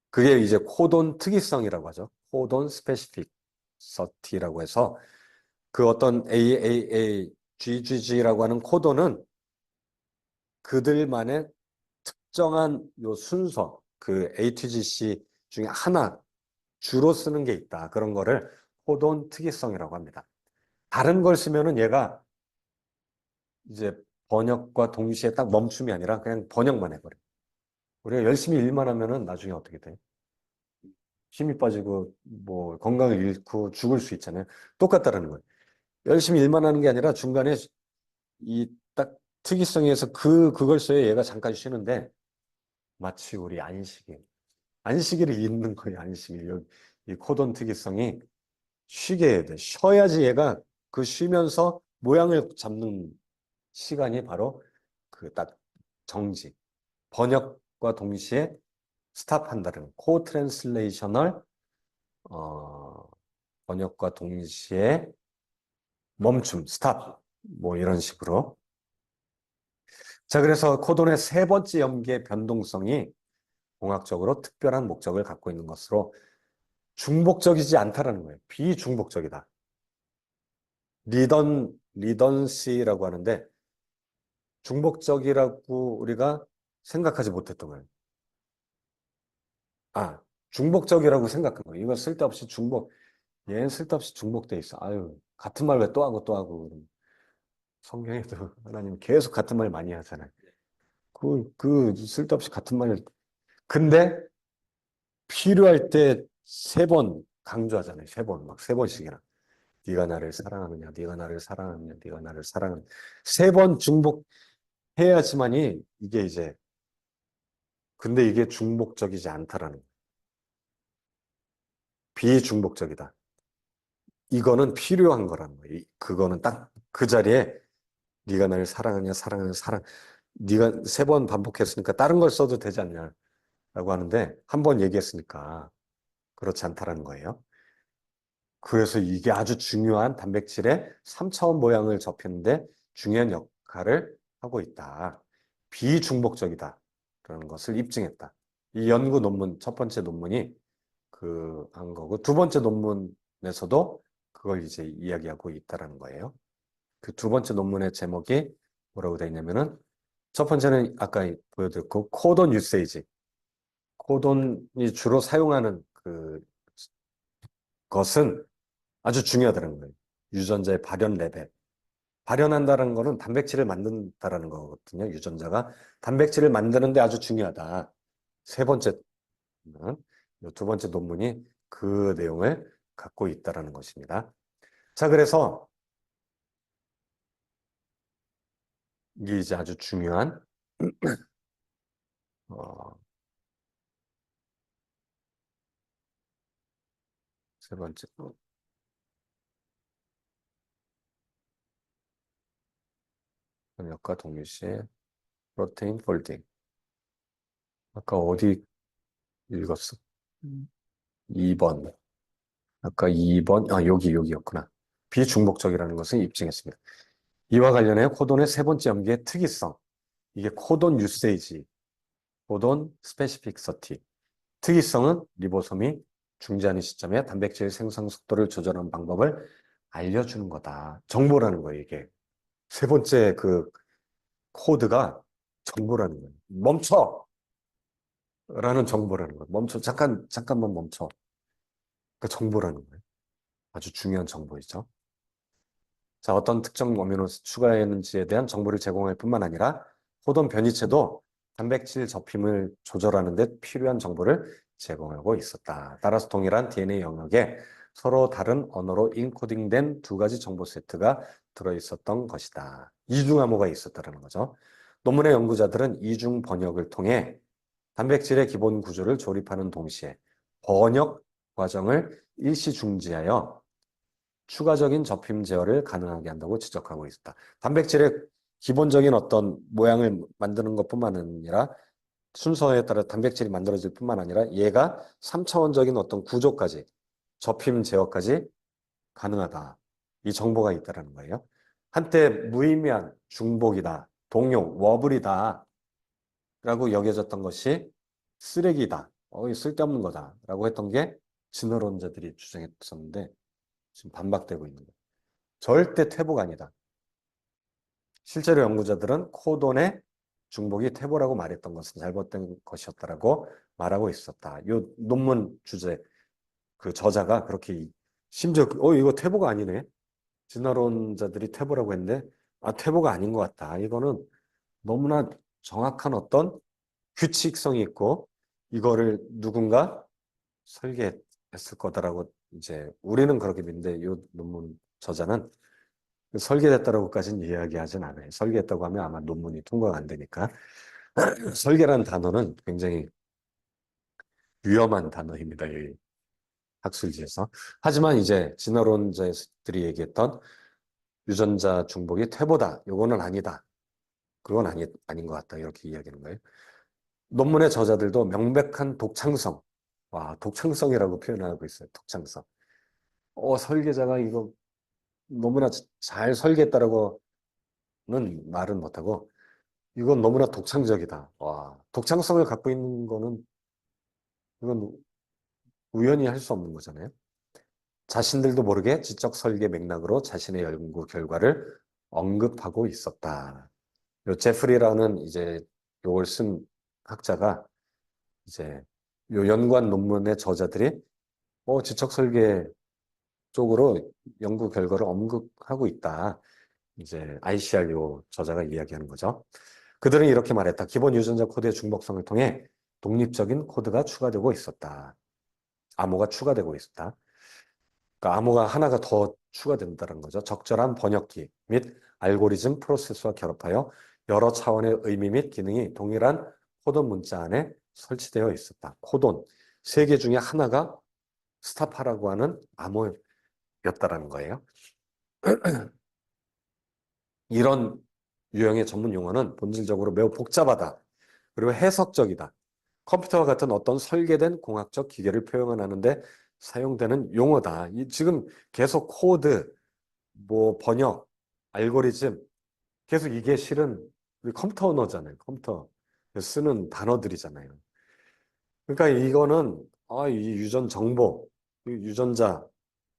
그게 이제 코돈 특이성이라고 하죠. 코돈 스페시피서티라고 해서 그 어떤 AAA, GGG라고 하는 코돈은 그들만의 특정한 요 순서, 그 ATGC 중에 하나 주로 쓰는 게 있다. 그런 거를 코돈 특이성이라고 합니다. 다른 걸 쓰면은 얘가 이제 번역과 동시에 딱 멈춤이 아니라 그냥 번역만 해버려. 우리가 열심히 일만 하면은 나중에 어떻게 돼? 힘이 빠지고 뭐 건강을 잃고 죽을 수 있잖아요. 똑같다라는 거예요. 열심히 일만 하는 게 아니라 중간에 이 딱 특이성에서 그걸 써야 얘가 잠깐 쉬는데 마치 우리 안식일을 잇는 거예요. 안식일. 이 코돈 특이성이 쉬게 해야 돼. 쉬어야지 얘가 그 쉬면서 모양을 잡는 시간이 바로 그 딱 정지. 번역과 동시에 스탑한다는 코트랜슬레이셔널 번역과 동시에 멈춤, 스탑. 뭐 이런 식으로. 자, 그래서 코돈의 세 번째 염기의 변동성이 공학적으로 특별한 목적을 갖고 있는 것으로 중복적이지 않다라는 거예요. 비중복적이다. 리던시라고 하는데 중복적이라고 우리가 생각하지 못했던 거예요. 아, 중복적이라고 생각한 거예요. 이거 쓸데없이 얘는 쓸데없이 중복돼 있어. 아유, 같은 말 왜 또 하고 또 하고. 성경에도 하나님 계속 같은 말 많이 하잖아요. 쓸데없이 같은 말. 근데 필요할 때 세 번 강조하잖아요. 세 번, 막 세 번씩이나. 네가 나를 사랑하느냐, 네가 나를 사랑하느냐, 네가 나를 사랑하느냐. 세 번 중복해야지만이 이게 이제, 근데 이게 중복적이지 않다라는 거예요. 비중복적이다. 이거는 필요한 거라는 거예요. 그거는 딱 그 자리에 네가 나를 사랑하냐, 사랑하냐, 네가 세 번 반복했으니까 다른 걸 써도 되지 않냐라고 하는데 한 번 얘기했으니까 그렇지 않다라는 거예요. 그래서 이게 아주 중요한 단백질의 3차원 모양을 접히는데 중요한 역할을 하고 있다. 비중복적이다. 라는 것을 입증했다. 이 연구 논문, 첫 번째 논문이 한 거고, 두 번째 논문에서도 그걸 이제 이야기하고 있다라는 거예요. 그 두 번째 논문의 제목이 뭐라고 되어 있냐면은, 첫 번째는 아까 보여드렸고, 코돈 유세이지. 코돈이 주로 사용하는 것은 아주 중요하다는 거예요. 유전자의 발현 레벨. 발현한다는 거는 단백질을 만든다라는 거거든요. 유전자가 단백질을 만드는데 아주 중요하다. 세 번째는 두 번째 논문이 그 내용을 갖고 있다라는 것입니다. 자, 그래서 이게 이제 아주 중요한 어, 세 번째. 번역과 동시에 프로테인 폴딩. 아까 어디 읽었어? 2번. 아까 2번, 여기였구나. 비중복적이라는 것을 입증했습니다. 이와 관련해 코돈의 세 번째 연기의 특이성. 이게 코돈 유세이지, 코돈 스페시픽서티. 특이성은 리보솜이 중지하는 시점에 단백질 생성 속도를 조절하는 방법을 알려주는 거다. 정보라는 거예요, 이게. 세 번째 그 코드가 정보라는 거예요. 멈춰! 라는 정보라는 거예요. 멈춰. 잠깐만 멈춰. 그 정보라는 거예요. 아주 중요한 정보이죠. 자, 어떤 특정 어미노스 추가했는지에 대한 정보를 제공할 뿐만 아니라 호돈 변이체도 단백질 접힘을 조절하는 데 필요한 정보를 제공하고 있었다. 따라서 동일한 DNA 영역에 서로 다른 언어로 인코딩된 두 가지 정보 세트가 들어있었던 것이다. 이중 암호가 있었다는 거죠. 논문의 연구자들은 이중 번역을 통해 단백질의 기본 구조를 조립하는 동시에 번역 과정을 일시 중지하여 추가적인 접힘 제어를 가능하게 한다고 지적하고 있다. 단백질의 기본적인 어떤 모양을 만드는 것뿐만 아니라 순서에 따라 단백질이 만들어질 뿐만 아니라 얘가 3차원적인 어떤 구조까지 접힘 제어까지 가능하다. 이 정보가 있다는 거예요. 한때 무의미한 중복이다, 동용, 워블이다 라고 여겨졌던 것이 쓰레기다, 쓸데없는 거다 라고 했던 게 진화론자들이 주장했었는데 지금 반박되고 있는 거예요. 절대 퇴보가 아니다. 실제로 연구자들은 코돈의 중복이 퇴보라고 말했던 것은 잘못된 것이었다라고 말하고 있었다. 이 논문 주제, 그 저자가 그렇게 심지어 이거 퇴보가 아니네. 진화론자들이 퇴보라고 했는데 퇴보가 아닌 것 같다. 이거는 너무나 정확한 어떤 규칙성이 있고 이거를 누군가 설계했을 거다라고 이제 우리는 그렇게 믿는데 이 논문 저자는 설계됐다라고까지는 이야기하진 않아요. 설계했다고 하면 아마 논문이 통과가 안 되니까. 설계라는 단어는 굉장히 위험한 단어입니다. 이 학술지에서. 하지만 이제 진화론자들이 얘기했던 유전자 중복이 퇴보다. 요거는 아니다. 그건 아닌 것 같다. 이렇게 이야기하는 거예요. 논문의 저자들도 명백한 독창성. 와, 독창성이라고 표현하고 있어요. 독창성. 설계자가 이거 너무나 잘 설계했다라고는 말은 못하고 이건 너무나 독창적이다. 와, 독창성을 갖고 있는 거는 이건 우연히 할 수 없는 거잖아요. 자신들도 모르게 지적 설계 맥락으로 자신의 연구 결과를 언급하고 있었다. 요 제프리라는 이제 요걸 쓴 학자가 이제 요 연구한 논문의 저자들이 지적 설계 쪽으로 연구 결과를 언급하고 있다. 이제 ICR 요 저자가 이야기하는 거죠. 그들은 이렇게 말했다. 기본 유전자 코드의 중복성을 통해 독립적인 코드가 추가되고 있었다. 암호가 추가되고 있었다. 그러니까 암호가 하나가 더 추가된다는 거죠. 적절한 번역기 및 알고리즘 프로세스와 결합하여 여러 차원의 의미 및 기능이 동일한 코돈 문자 안에 설치되어 있었다. 코돈 세 개 중에 하나가 스타파라고 하는 암호였다라는 거예요. 이런 유형의 전문 용어는 본질적으로 매우 복잡하다. 그리고 해석적이다. 컴퓨터와 같은 어떤 설계된 공학적 기계를 표현하는데 사용되는 용어다. 지금 계속 코드, 번역, 알고리즘, 계속 이게 실은 우리 컴퓨터 언어잖아요. 컴퓨터 쓰는 단어들이잖아요. 그러니까 이거는 이 유전 정보, 유전자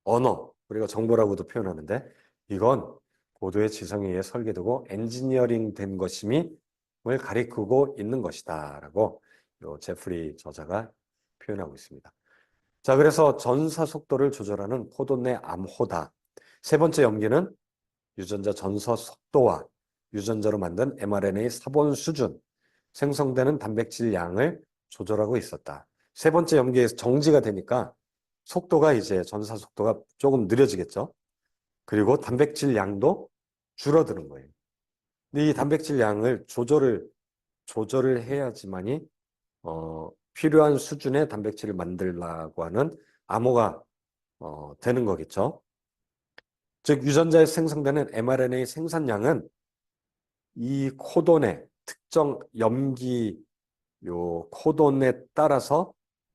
언어, 우리가 정보라고도 표현하는데 이건 고도의 지성에 의해 설계되고 엔지니어링 된 것임을 가리키고 있는 것이다 라고 요 제프리 저자가 표현하고 있습니다. 자, 그래서 전사 속도를 조절하는 코돈 내 암호다. 세 번째 염기는 유전자 전서 속도와 유전자로 만든 mRNA 사본 수준, 생성되는 단백질 양을 조절하고 있었다. 세 번째 염기에서 정지가 되니까 속도가 이제 전사 속도가 조금 느려지겠죠. 그리고 단백질 양도 줄어드는 거예요. 근데 이 단백질 양을 조절을 해야지만이 필요한 수준의 단백질을 만들려고 하는 암호가 되는 거겠죠. 즉 유전자에 생성되는 mRNA 생산량은 이 코돈의 특정 염기 요 코돈에 따라서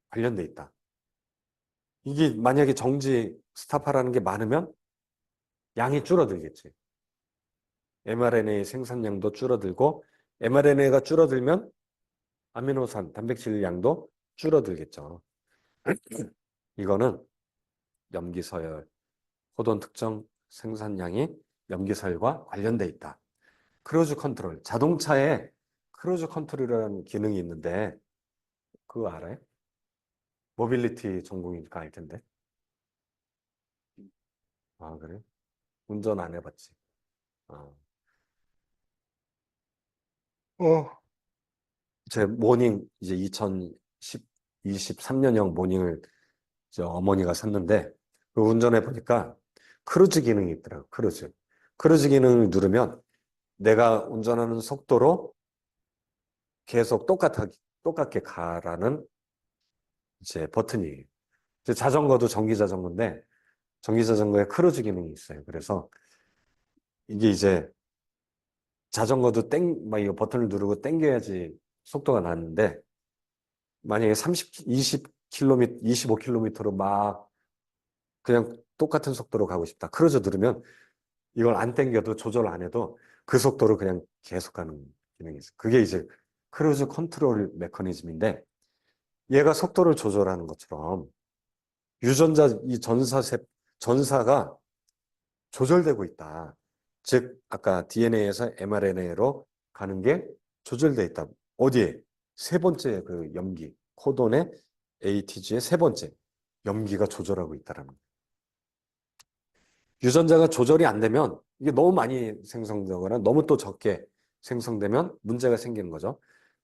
관련돼 있다. 이게 만약에 정지 스탑하라는 게 많으면 양이 줄어들겠지. mRNA 생산량도 줄어들고 mRNA가 줄어들면 아미노산, 단백질 양도 줄어들겠죠. 이거는 염기서열, 코돈 특정 생산량이 염기서열과 관련돼 있다. 크루즈 컨트롤, 자동차에 크루즈 컨트롤이라는 기능이 있는데 그거 알아요? 모빌리티 전공이니까 알 텐데. 아, 그래? 운전 안 해봤지. 어. 어. 제 모닝 이제 2023년형 모닝을 저 어머니가 샀는데 그 운전해 보니까 크루즈 기능이 있더라고. 크루즈. 크루즈 기능을 누르면 내가 운전하는 속도로 계속 똑같게 가라는 이제 버튼이에요. 이제 자전거도 전기 자전거인데 전기 자전거에 크루즈 기능이 있어요. 그래서 이게 이제 자전거도 막 이거 버튼을 누르고 당겨야지 속도가 나는데 만약에 20km, 25km로 막 그냥 똑같은 속도로 가고 싶다. 크루즈 누르면 이걸 안 당겨도 조절 안 해도 그 속도로 그냥 계속 가는 기능이 있어요. 그게 이제 크루즈 컨트롤 메커니즘인데 얘가 속도를 조절하는 것처럼 유전자 이 전사가 조절되고 있다. 즉 아까 DNA에서 mRNA로 가는 게 조절돼 있다. 어디에? 세 번째 그 염기 코돈의 ATG의 세 번째 염기가 조절하고 있다라는 거예요. 유전자가 조절이 안 되면 이게 너무 많이 생성되거나 너무 또 적게 생성되면 문제가 생기는 거죠.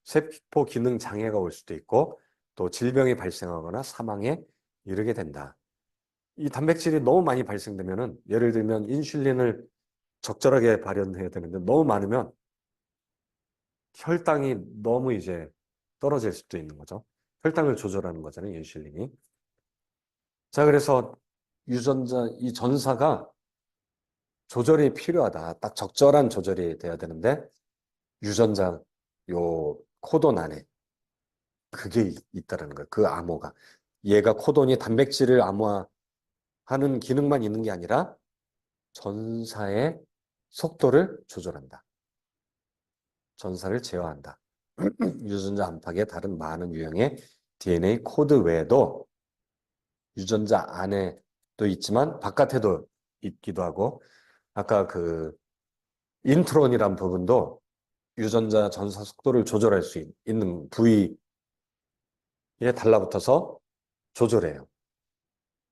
세포 기능 장애가 올 수도 있고 또 질병이 발생하거나 사망에 이르게 된다. 이 단백질이 너무 많이 발생되면은 예를 들면 인슐린을 적절하게 발현해야 되는데 너무 많으면 혈당이 너무 이제 떨어질 수도 있는 거죠. 혈당을 조절하는 거잖아요, 인슐린이. 자, 그래서 유전자 이 전사가 조절이 필요하다. 딱 적절한 조절이 돼야 되는데 유전자 요 코돈 안에 그게 있다라는 거예요. 그 암호가. 얘가 코돈이 단백질을 암호화하는 기능만 있는 게 아니라 전사의 속도를 조절한다. 전사를 제어한다. 유전자 안팎의 다른 많은 유형의 DNA 코드 외에도 유전자 안에 또 있지만 바깥에도 있기도 하고 아까 그 인트론이란 부분도 유전자 전사 속도를 조절할 수 있는 부위에 달라붙어서 조절해요.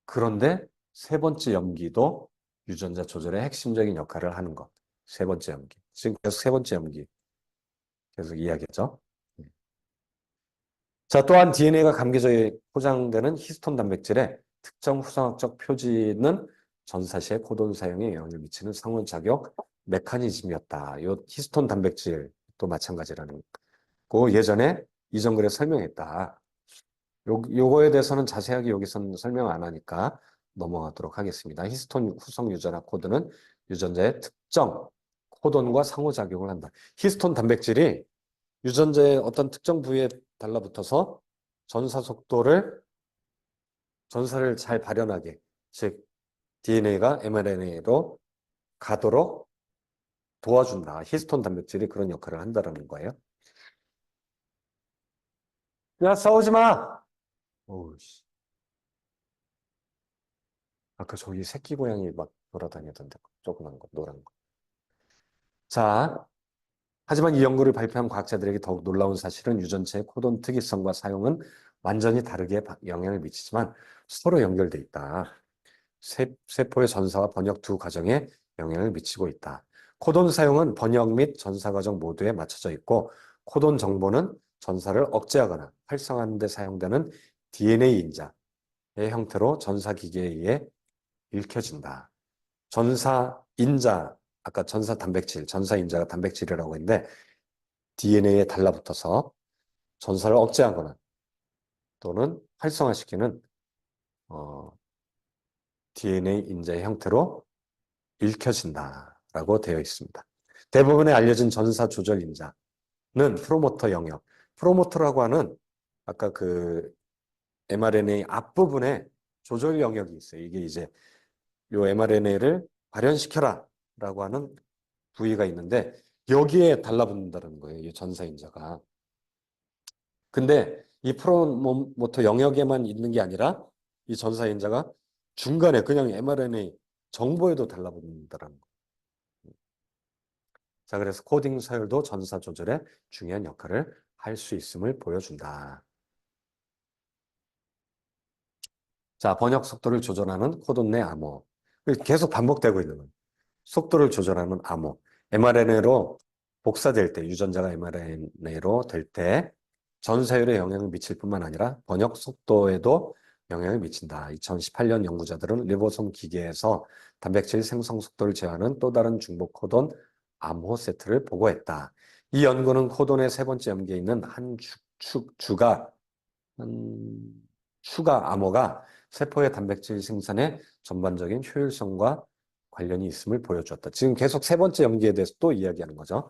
그런데 세 번째 염기도 유전자 조절의 핵심적인 역할을 하는 것. 세 번째 염기. 지금 계속 세 번째 염기 계속 이야기했죠. 자, 또한 DNA가 감기저에 포장되는 히스톤 단백질의 특정 후상학적 표지는 전사시의 코돈 사용에 영향을 미치는 상호작용 메커니즘이었다. 이 히스톤 단백질도 마찬가지라는 거 예전에 이전 글에 설명했다. 요거에 대해서는 자세하게 여기서는 설명 안 하니까 넘어가도록 하겠습니다. 히스톤 후성 유전화 코드는 유전자의 특정 코돈과 상호작용을 한다. 히스톤 단백질이 유전자의 어떤 특정 부위에 달라붙어서 전사 속도를 전사를 잘 발현하게 즉 DNA가 mRNA로 가도록 도와준다. 히스톤 단백질이 그런 역할을 한다는 거예요. 야, 싸우지 마! 오우씨. 아까 저기 새끼 고양이 막 돌아다니던데 조그만 거 노란 거. 자, 하지만 이 연구를 발표한 과학자들에게 더욱 놀라운 사실은 유전체의 코돈 특이성과 사용은 완전히 다르게 영향을 미치지만 서로 연결돼 있다. 세포의 전사와 번역 두 과정에 영향을 미치고 있다. 코돈 사용은 번역 및 전사 과정 모두에 맞춰져 있고 코돈 정보는 전사를 억제하거나 활성화하는 데 사용되는 DNA 인자의 형태로 전사 기계에 의해 읽혀진다. 전사 인자, 아까 전사 단백질, 전사 인자가 단백질이라고 했는데 DNA에 달라붙어서 전사를 억제하거나 또는 활성화시키는 DNA 인자의 형태로 읽혀진다라고 되어 있습니다. 대부분의 알려진 전사 조절 인자는 프로모터 영역. 프로모터라고 하는 아까 그 mRNA 앞부분에 조절 영역이 있어요. 이게 이제 요 mRNA를 발현시켜라 라고 하는 부위가 있는데 여기에 달라붙는다는 거예요. 이 전사인자가. 근데 이 프로모터 영역에만 있는 게 아니라 이 전사인자가 중간에 그냥 mRNA 정보에도 달라붙는다는 거예요. 자, 그래서 코딩 서열도 전사 조절에 중요한 역할을 할 수 있음을 보여준다. 자, 번역 속도를 조절하는 코돈 내 암호. 계속 반복되고 있는 거예요. 속도를 조절하는 암호. mRNA로 복사될 때, 유전자가 mRNA로 될 때 전사율에 영향을 미칠 뿐만 아니라 번역 속도에도 영향을 미친다. 2018년 연구자들은 리보솜 기계에서 단백질 생성 속도를 제어하는 또 다른 중복 코돈 암호 세트를 보고했다. 이 연구는 코돈의 세 번째 염기에 있는 한 추가 암호가 세포의 단백질 생산의 전반적인 효율성과 관련이 있음을 보여주었다. 지금 계속 세 번째 염기에 대해서 또 이야기하는 거죠.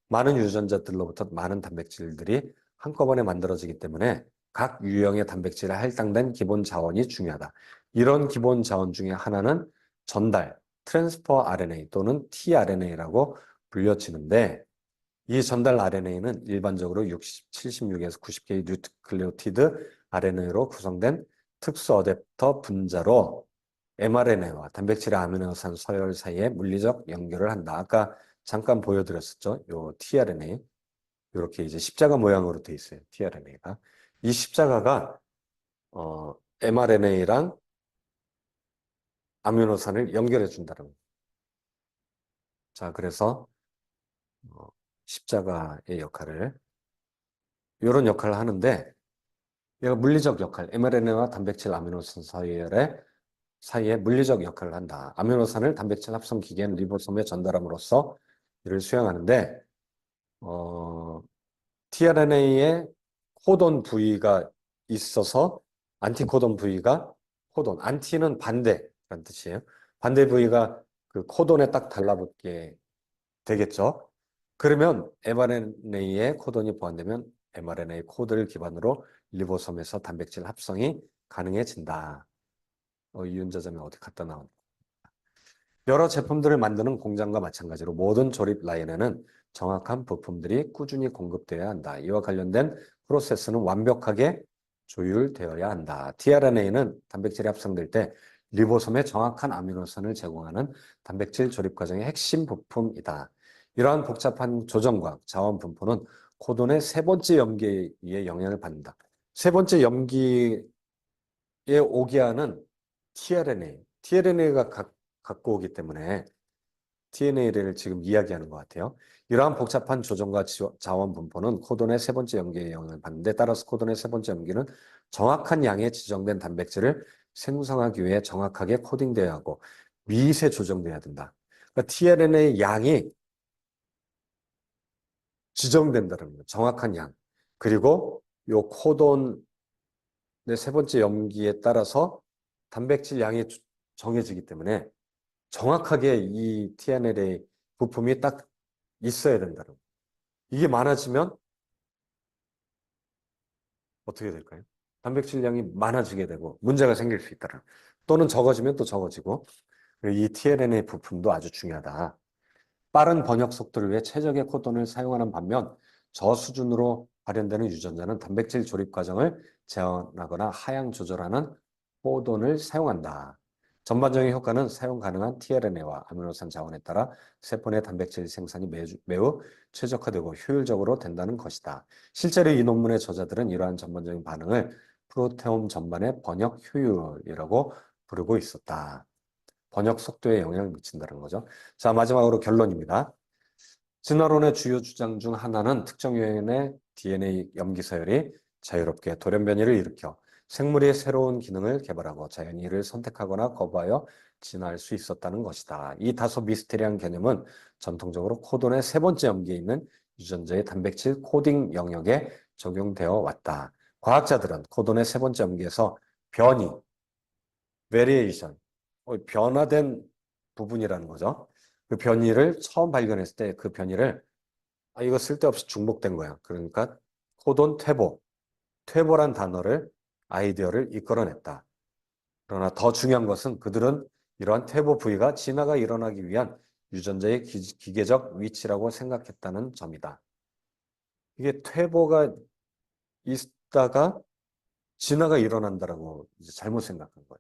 많은 유전자들로부터 많은 단백질들이 한꺼번에 만들어지기 때문에 각 유형의 단백질에 할당된 기본 자원이 중요하다. 이런 기본 자원 중에 하나는 전달, 트랜스퍼 RNA 또는 tRNA라고 불려지는데 이 전달 RNA는 일반적으로 76에서 90개의 뉴클레오티드 RNA로 구성된 특수 어댑터 분자로 mRNA와 단백질의 아미노산 서열 사이에 물리적 연결을 한다. 아까 잠깐 보여드렸었죠. 요 tRNA. 이렇게 이제 십자가 모양으로 돼 있어요. tRNA가. 이 십자가가 mRNA랑 아미노산을 연결해 준다는 거예요. 자, 그래서 어, 십자가의 역할을 이런 역할을 하는데 얘가 물리적 역할, mRNA와 단백질 아미노산 사이에 물리적 역할을 한다. 아미노산을 단백질 합성 기계인 리보솜에 전달함으로써 이를 수행하는데 tRNA에 코돈 부위가 있어서 안티코돈 부위가 코돈, 안티는 반대라는 뜻이에요. 반대 부위가 그 코돈에 딱 달라붙게 되겠죠. 그러면 mRNA에 코돈이 보완되면 mRNA 코드를 기반으로 리보솜에서 단백질 합성이 가능해진다. 이윤자점이 어디 갖다 나온 여러 제품들을 만드는 공장과 마찬가지로 모든 조립 라인에는 정확한 부품들이 꾸준히 공급되어야 한다. 이와 관련된 프로세스는 완벽하게 조율되어야 한다. tRNA는 단백질이 합성될 때 리보솜에 정확한 아미노산을 제공하는 단백질 조립 과정의 핵심 부품이다. 이러한 복잡한 조정과 자원 분포는 코돈의 세 번째 염기에 영향을 받는다. 세 번째 염기에 오게 하는 tRNA가 갖고 오기 때문에 TNA를 지금 이야기하는 것 같아요. 이러한 복잡한 조정과 자원 분포는 코돈의 세 번째 염기에 영향을 받는데 따라서 코돈의 세 번째 염기는 정확한 양의 지정된 단백질을 생성하기 위해 정확하게 코딩되어야 하고 미세 조정돼야 된다. 그러니까 tRNA의 양이 지정된다는 거예요. 정확한 양. 그리고 요 코돈의 세 번째 염기에 따라서 단백질 양이 정해지기 때문에 정확하게 이 tRNA 부품이 딱 있어야 된다는 거예요. 이게 많아지면 어떻게 될까요? 단백질량이 많아지게 되고 문제가 생길 수 있다는 또는 적어지면 또 적어지고 이 tRNA 부품도 아주 중요하다. 빠른 번역 속도를 위해 최적의 코돈을 사용하는 반면 저수준으로 발현되는 유전자는 단백질 조립 과정을 제한하거나 하향 조절하는 코돈을 사용한다. 전반적인 효과는 사용 가능한 tRNA와 아미노산 자원에 따라 세포 내 단백질 생산이 매우 최적화되고 효율적으로 된다는 것이다. 실제로 이 논문의 저자들은 이러한 전반적인 반응을 프로테옴 전반의 번역 효율이라고 부르고 있었다. 번역 속도에 영향을 미친다는 거죠. 자, 마지막으로 결론입니다. 진화론의 주요 주장 중 하나는 특정 요인의 DNA 염기 서열이 자유롭게 돌연 변이를 일으켜 생물이 새로운 기능을 개발하고 자연히 이를 선택하거나 거부하여 진화할 수 있었다는 것이다. 이 다소 미스테리한 개념은 전통적으로 코돈의 세 번째 염기에 있는 유전자의 단백질 코딩 영역에 적용되어 왔다. 과학자들은 코돈의 세 번째 염기에서 변이, variation, 변화된 부분이라는 거죠. 그 변이를 처음 발견했을 때 그 변이를 이거 쓸데없이 중복된 거야. 그러니까 코돈 퇴보, 퇴보란 단어를 아이디어를 이끌어냈다. 그러나 더 중요한 것은 그들은 이러한 퇴보 부위가 진화가 일어나기 위한 유전자의 기계적 위치라고 생각했다는 점이다. 이게 퇴보가 있다가 진화가 일어난다라고 이제 잘못 생각한 거예요.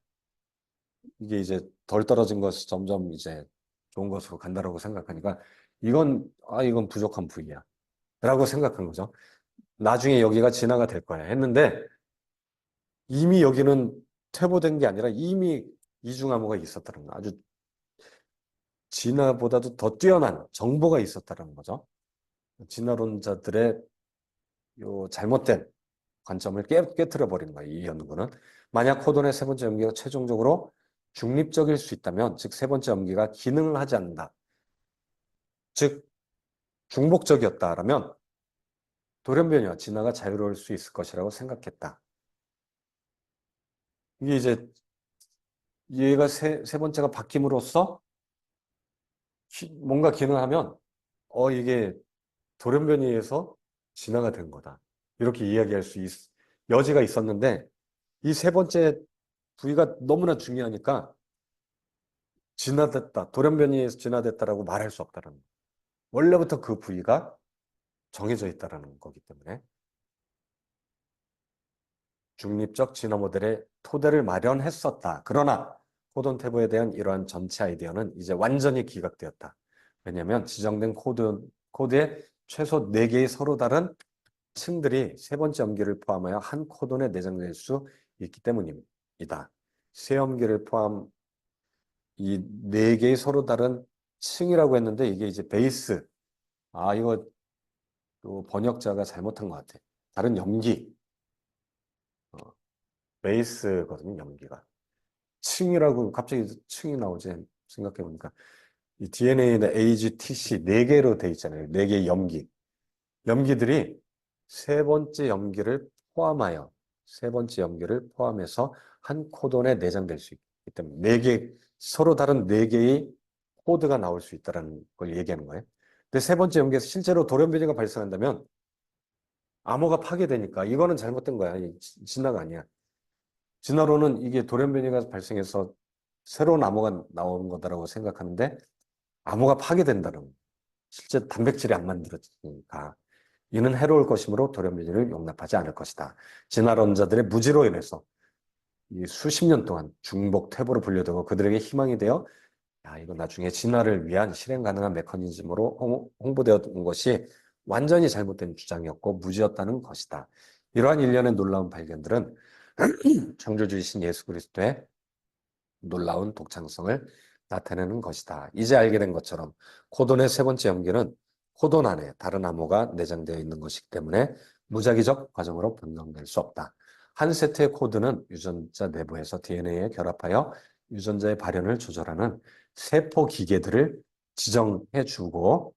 이게 이제 덜 떨어진 것이 점점 이제 좋은 것으로 간다라고 생각하니까 이건 부족한 부위야. 라고 생각한 거죠. 나중에 여기가 진화가 될 거야 했는데 이미 여기는 퇴보된 게 아니라 이미 이중암호가 있었다는 거. 아주 진화보다도 더 뛰어난 정보가 있었다는 거죠. 진화론자들의 요 잘못된 관점을 깨트려 버린 거예요. 이 연구는. 만약 코돈의 세 번째 염기가 최종적으로 중립적일 수 있다면, 즉 세 번째 염기가 기능을 하지 않는다. 즉 중복적이었다라면 돌연변이와 진화가 자유로울 수 있을 것이라고 생각했다. 이게 이제 얘가 세 번째가 바뀜으로써 뭔가 기능을 하면 이게 돌연변이에서 진화가 된 거다. 이렇게 이야기할 수 여지가 있었는데 이 세 번째 부위가 너무나 중요하니까 진화됐다. 돌연변이에서 진화됐다라고 말할 수 없다는 거예요. 원래부터 그 부위가 정해져 있다라는 거기 때문에 중립적 진화 모델의 토대를 마련했었다. 그러나 코돈 태보에 대한 이러한 전체 아이디어는 이제 완전히 기각되었다. 왜냐하면 지정된 코드의 최소 4개의 서로 다른 층들이 세 번째 염기를 포함하여 한 코돈에 내장될 수 있기 때문입니다. 세 염기를 포함 이 4개의 서로 다른 층이라고 했는데 이게 이제 베이스. 이거 또 번역자가 잘못한 것 같아. 다른 염기. 베이스거든요, 염기가. 층이라고 갑자기 층이 나오지 생각해 보니까 이 DNA는 AGTC 4개로 돼 있잖아요. 4개의 염기. 염기들이 세 번째 염기를 포함하여 세 번째 염기를 포함해서 한 코돈에 내장될 수 있기 때문에 4개 서로 다른 4개의 코드가 나올 수 있다는 걸 얘기하는 거예요. 근데 세 번째 염기에서 실제로 돌연변이가 발생한다면 암호가 파괴되니까 이거는 잘못된 거야. 진화가 아니야. 진화로는 이게 돌연변이가 발생해서 새로운 암호가 나오는 거다라고 생각하는데 암호가 파괴된다는 실제 단백질이 안 만들어지니까 이는 해로울 것이므로 돌연변이를 용납하지 않을 것이다. 진화론자들의 무지로 인해서 이 수십 년 동안 중복 퇴보로 분류되고 그들에게 희망이 되어 이거 나중에 진화를 위한 실행 가능한 메커니즘으로 홍보되었던 것이 완전히 잘못된 주장이었고 무지였다는 것이다. 이러한 일련의 놀라운 발견들은 창조주이신 예수 그리스도의 놀라운 독창성을 나타내는 것이다. 이제 알게 된 것처럼 코돈의 세 번째 염기는 코돈 안에 다른 암호가 내장되어 있는 것이기 때문에 무작위적 과정으로 변경될 수 없다. 한 세트의 코드는 유전자 내부에서 DNA에 결합하여 유전자의 발현을 조절하는 세포 기계들을 지정해 주고,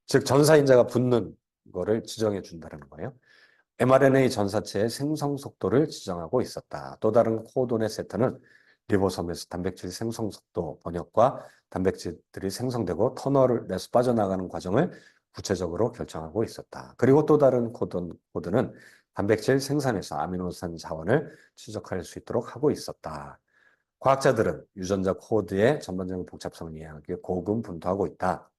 즉 전사인자가 붙는 거를 지정해 준다는 거예요. mRNA 전사체의 생성 속도를 지정하고 있었다. 또 다른 코돈의 세트는 리보솜에서 단백질 생성 속도 번역과 단백질들이 생성되고 터널에서 빠져나가는 과정을 구체적으로 결정하고 있었다. 그리고 또 다른 코드는 단백질 생산에서 아미노산 자원을 추적할 수 있도록 하고 있었다. 과학자들은 유전자 코드의 전반적인 복잡성을 이해하기 위해 고군분투하고 있다.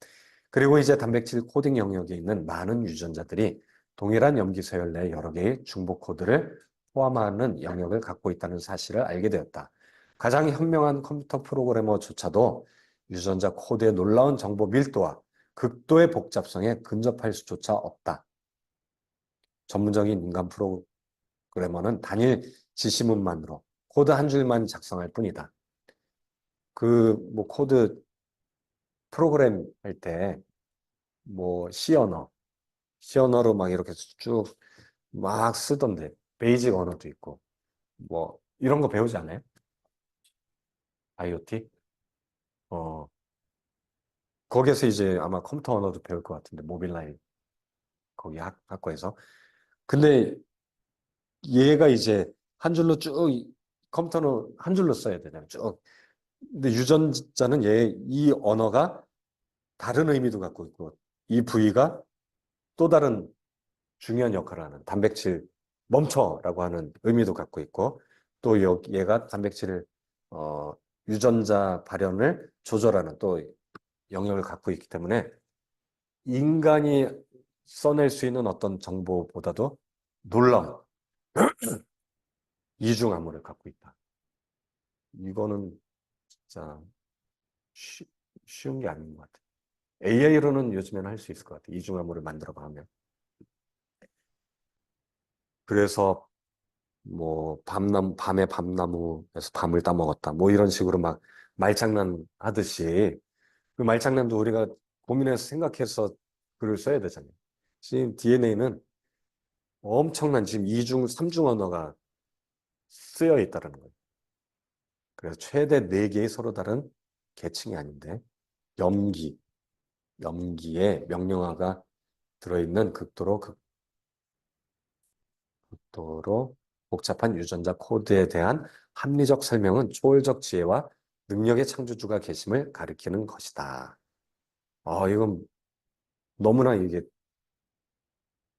그리고 이제 단백질 코딩 영역에 있는 많은 유전자들이 동일한 염기 서열 내 여러 개의 중복 코드를 포함하는 영역을 갖고 있다는 사실을 알게 되었다. 가장 현명한 컴퓨터 프로그래머조차도 유전자 코드의 놀라운 정보 밀도와 극도의 복잡성에 근접할 수조차 없다. 전문적인 인간 프로그래머는 단일 지시문만으로 코드 한 줄만 작성할 뿐이다. 뭐 코드 프로그램 할 때 뭐 C 언어로 막 이렇게 쭉 막 쓰던데 베이직 언어도 있고 뭐 이런 거 배우지 않아요? IoT? 어 거기에서 이제 아마 컴퓨터 언어도 배울 것 같은데 모빌라이 거기 학과에서. 근데 얘가 이제 한 줄로 쭉 컴퓨터는 한 줄로 써야 되잖아요. 쭉. 근데 유전자는 이 언어가 다른 의미도 갖고 있고, 이 부위가 또 다른 중요한 역할을 하는 단백질 멈춰라고 하는 의미도 갖고 있고, 또 얘가 단백질 어, 유전자 발현을 조절하는 또 영역을 갖고 있기 때문에 인간이 써낼 수 있는 어떤 정보보다도 놀라운 이중 암호를 갖고 있다. 이거는 진짜 쉬, 쉬운 게 아닌 것 같아요. AI로는 요즘에는 할 수 있을 것 같아요. 이중 암호를 만들어 가면. 그래서 뭐 밤에 밤나무에서 밤을 따먹었다. 뭐 이런 식으로 막 말장난 하듯이 그 말장난도 우리가 고민해서 생각해서 글을 써야 되잖아요. 지금 DNA는 엄청난 지금 이중, 삼중 언어가 쓰여 있다는 거예요. 그래서 최대 4개의 서로 다른 계층이 아닌데 염기, 염기에 명령어가 들어있는 극도로 복잡한 유전자 코드에 대한 합리적 설명은 초월적 지혜와 능력의 창조주가 계심을 가리키는 것이다. 이건 너무나 이게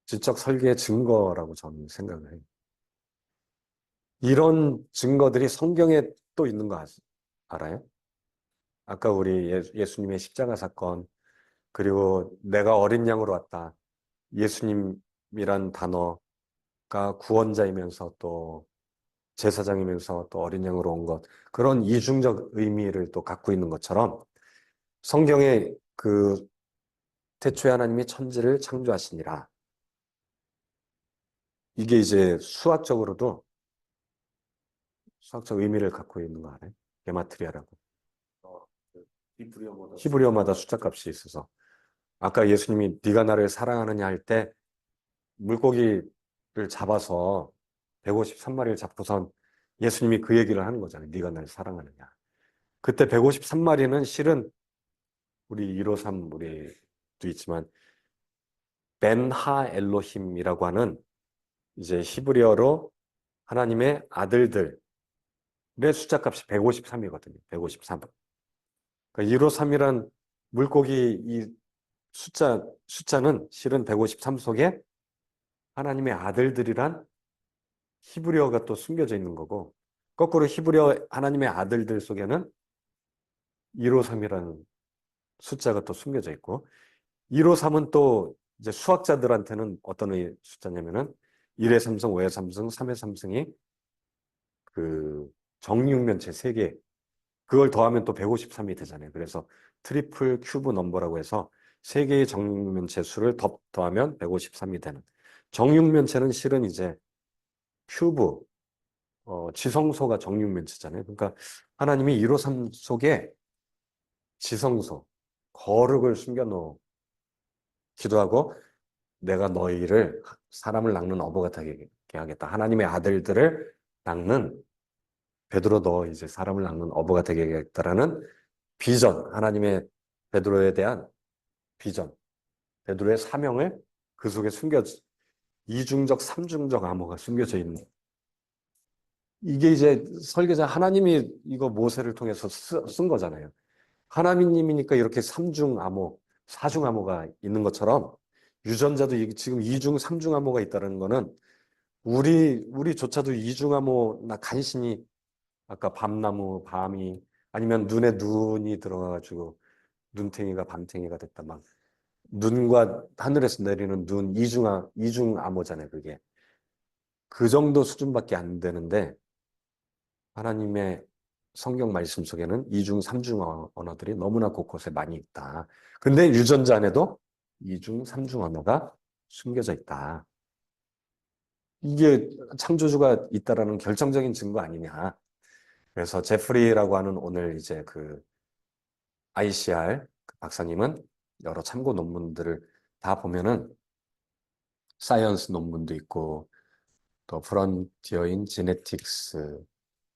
지적 설계의 증거라고 저는 생각을 해요. 이런 증거들이 성경에 또 있는 거 알아요? 아까 우리 예수님의 십자가 사건, 그리고 내가 어린 양으로 왔다. 예수님이란 단어가 구원자이면서 또 제사장이면서 또 어린 양으로 온 것, 그런 이중적 의미를 또 갖고 있는 것처럼 성경에 그 태초에 하나님이 천지를 창조하시니라. 이게 이제 수학적 의미를 갖고 있는 거 알아요? 게마트리아라고. 그 히브리어마다 숫자값이 있어서. 아까 예수님이 네가 나를 사랑하느냐 할 때 물고기를 잡아서 153마리를 잡고선 예수님이 그 얘기를 하는 거잖아요. 네가 나를 사랑하느냐. 그때 153마리는 실은 우리 153 우리도 있지만 벤하 엘로힘이라고 하는 이제 히브리어로 하나님의 아들들의 숫자값이 153이거든요. 153. 그러니까 153이란 물고기 이 숫자는 실은 153 속에 하나님의 아들들이란 히브리어가 또 숨겨져 있는 거고, 거꾸로 히브리어 하나님의 아들들 속에는 153이라는 숫자가 또 숨겨져 있고, 153은 또 이제 수학자들한테는 어떤 숫자냐면은 1의 삼승, 5의 삼승, 3의 삼승이 그 정육면체 3개, 그걸 더하면 또 153이 되잖아요. 그래서 트리플 큐브 넘버라고 해서 3개의 정육면체 수를 더하면 153이 되는. 정육면체는 실은 이제 큐브, 지성소가 정육면체잖아요. 그러니까 하나님이 153 속에 지성소, 거룩을 숨겨놓기도 하고, 내가 너희를 사람을 낳는 어부가 되게 하겠다. 하나님의 아들들을 낳는, 베드로 너 이제 사람을 낳는 어부가 되게 하겠다라는 비전, 하나님의 베드로에 대한 비전, 베드로의 사명을 그 속에 이중적, 삼중적 암호가 숨겨져 있는. 이게 이제 설계자 하나님이 이거 모세를 통해서 쓴 거잖아요. 하나님이니까 이렇게 삼중 암호, 사중 암호가 있는 것처럼 유전자도 지금 이중, 삼중 암호가 있다는 거는 우리조차도 이중 암호나 간신히 아까 밤이 아니면 눈에 눈이 들어가가지고 눈탱이가 밤탱이가 됐다 막 눈과 하늘에서 내리는 눈 이중 암호잖아요. 그게 그 정도 수준밖에 안 되는데 하나님의 성경 말씀 속에는 이중, 삼중 언어들이 너무나 곳곳에 많이 있다. 근데 유전자 안에도 이중, 삼중 언어가 숨겨져 있다. 이게 창조주가 있다라는 결정적인 증거 아니냐. 그래서 제프리라고 하는 오늘 이제 그 ICR 박사님은 여러 참고 논문들을 다 보면은 사이언스 논문도 있고 또 프론티어 인 지네틱스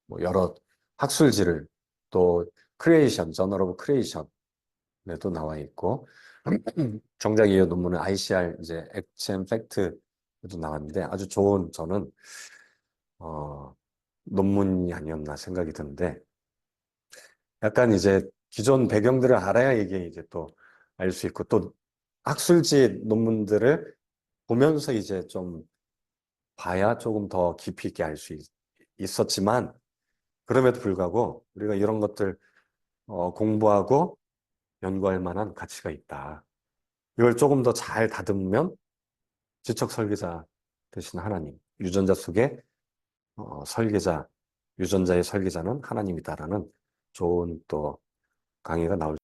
뭐 여러 학술지를 또 크리에이션 저널 오브 크리에이션에도 나와 있고 정작 이 논문은 ICR 이제 액체 앤 팩트에도 나왔는데 아주 좋은 저는 논문이 아니었나 생각이 드는데 약간 이제 기존 배경들을 알아야 이게 이제 또 알 수 있고 또 학술지 논문들을 보면서 이제 좀 봐야 조금 더 깊이 있게 알 수 있었지만 그럼에도 불구하고 우리가 이런 것들 공부하고 연구할 만한 가치가 있다. 이걸 조금 더 잘 다듬으면 지적 설계자 되신 하나님, 유전자 속에 설계자, 유전자의 설계자는 하나님이다라는 좋은 또 강의가 나올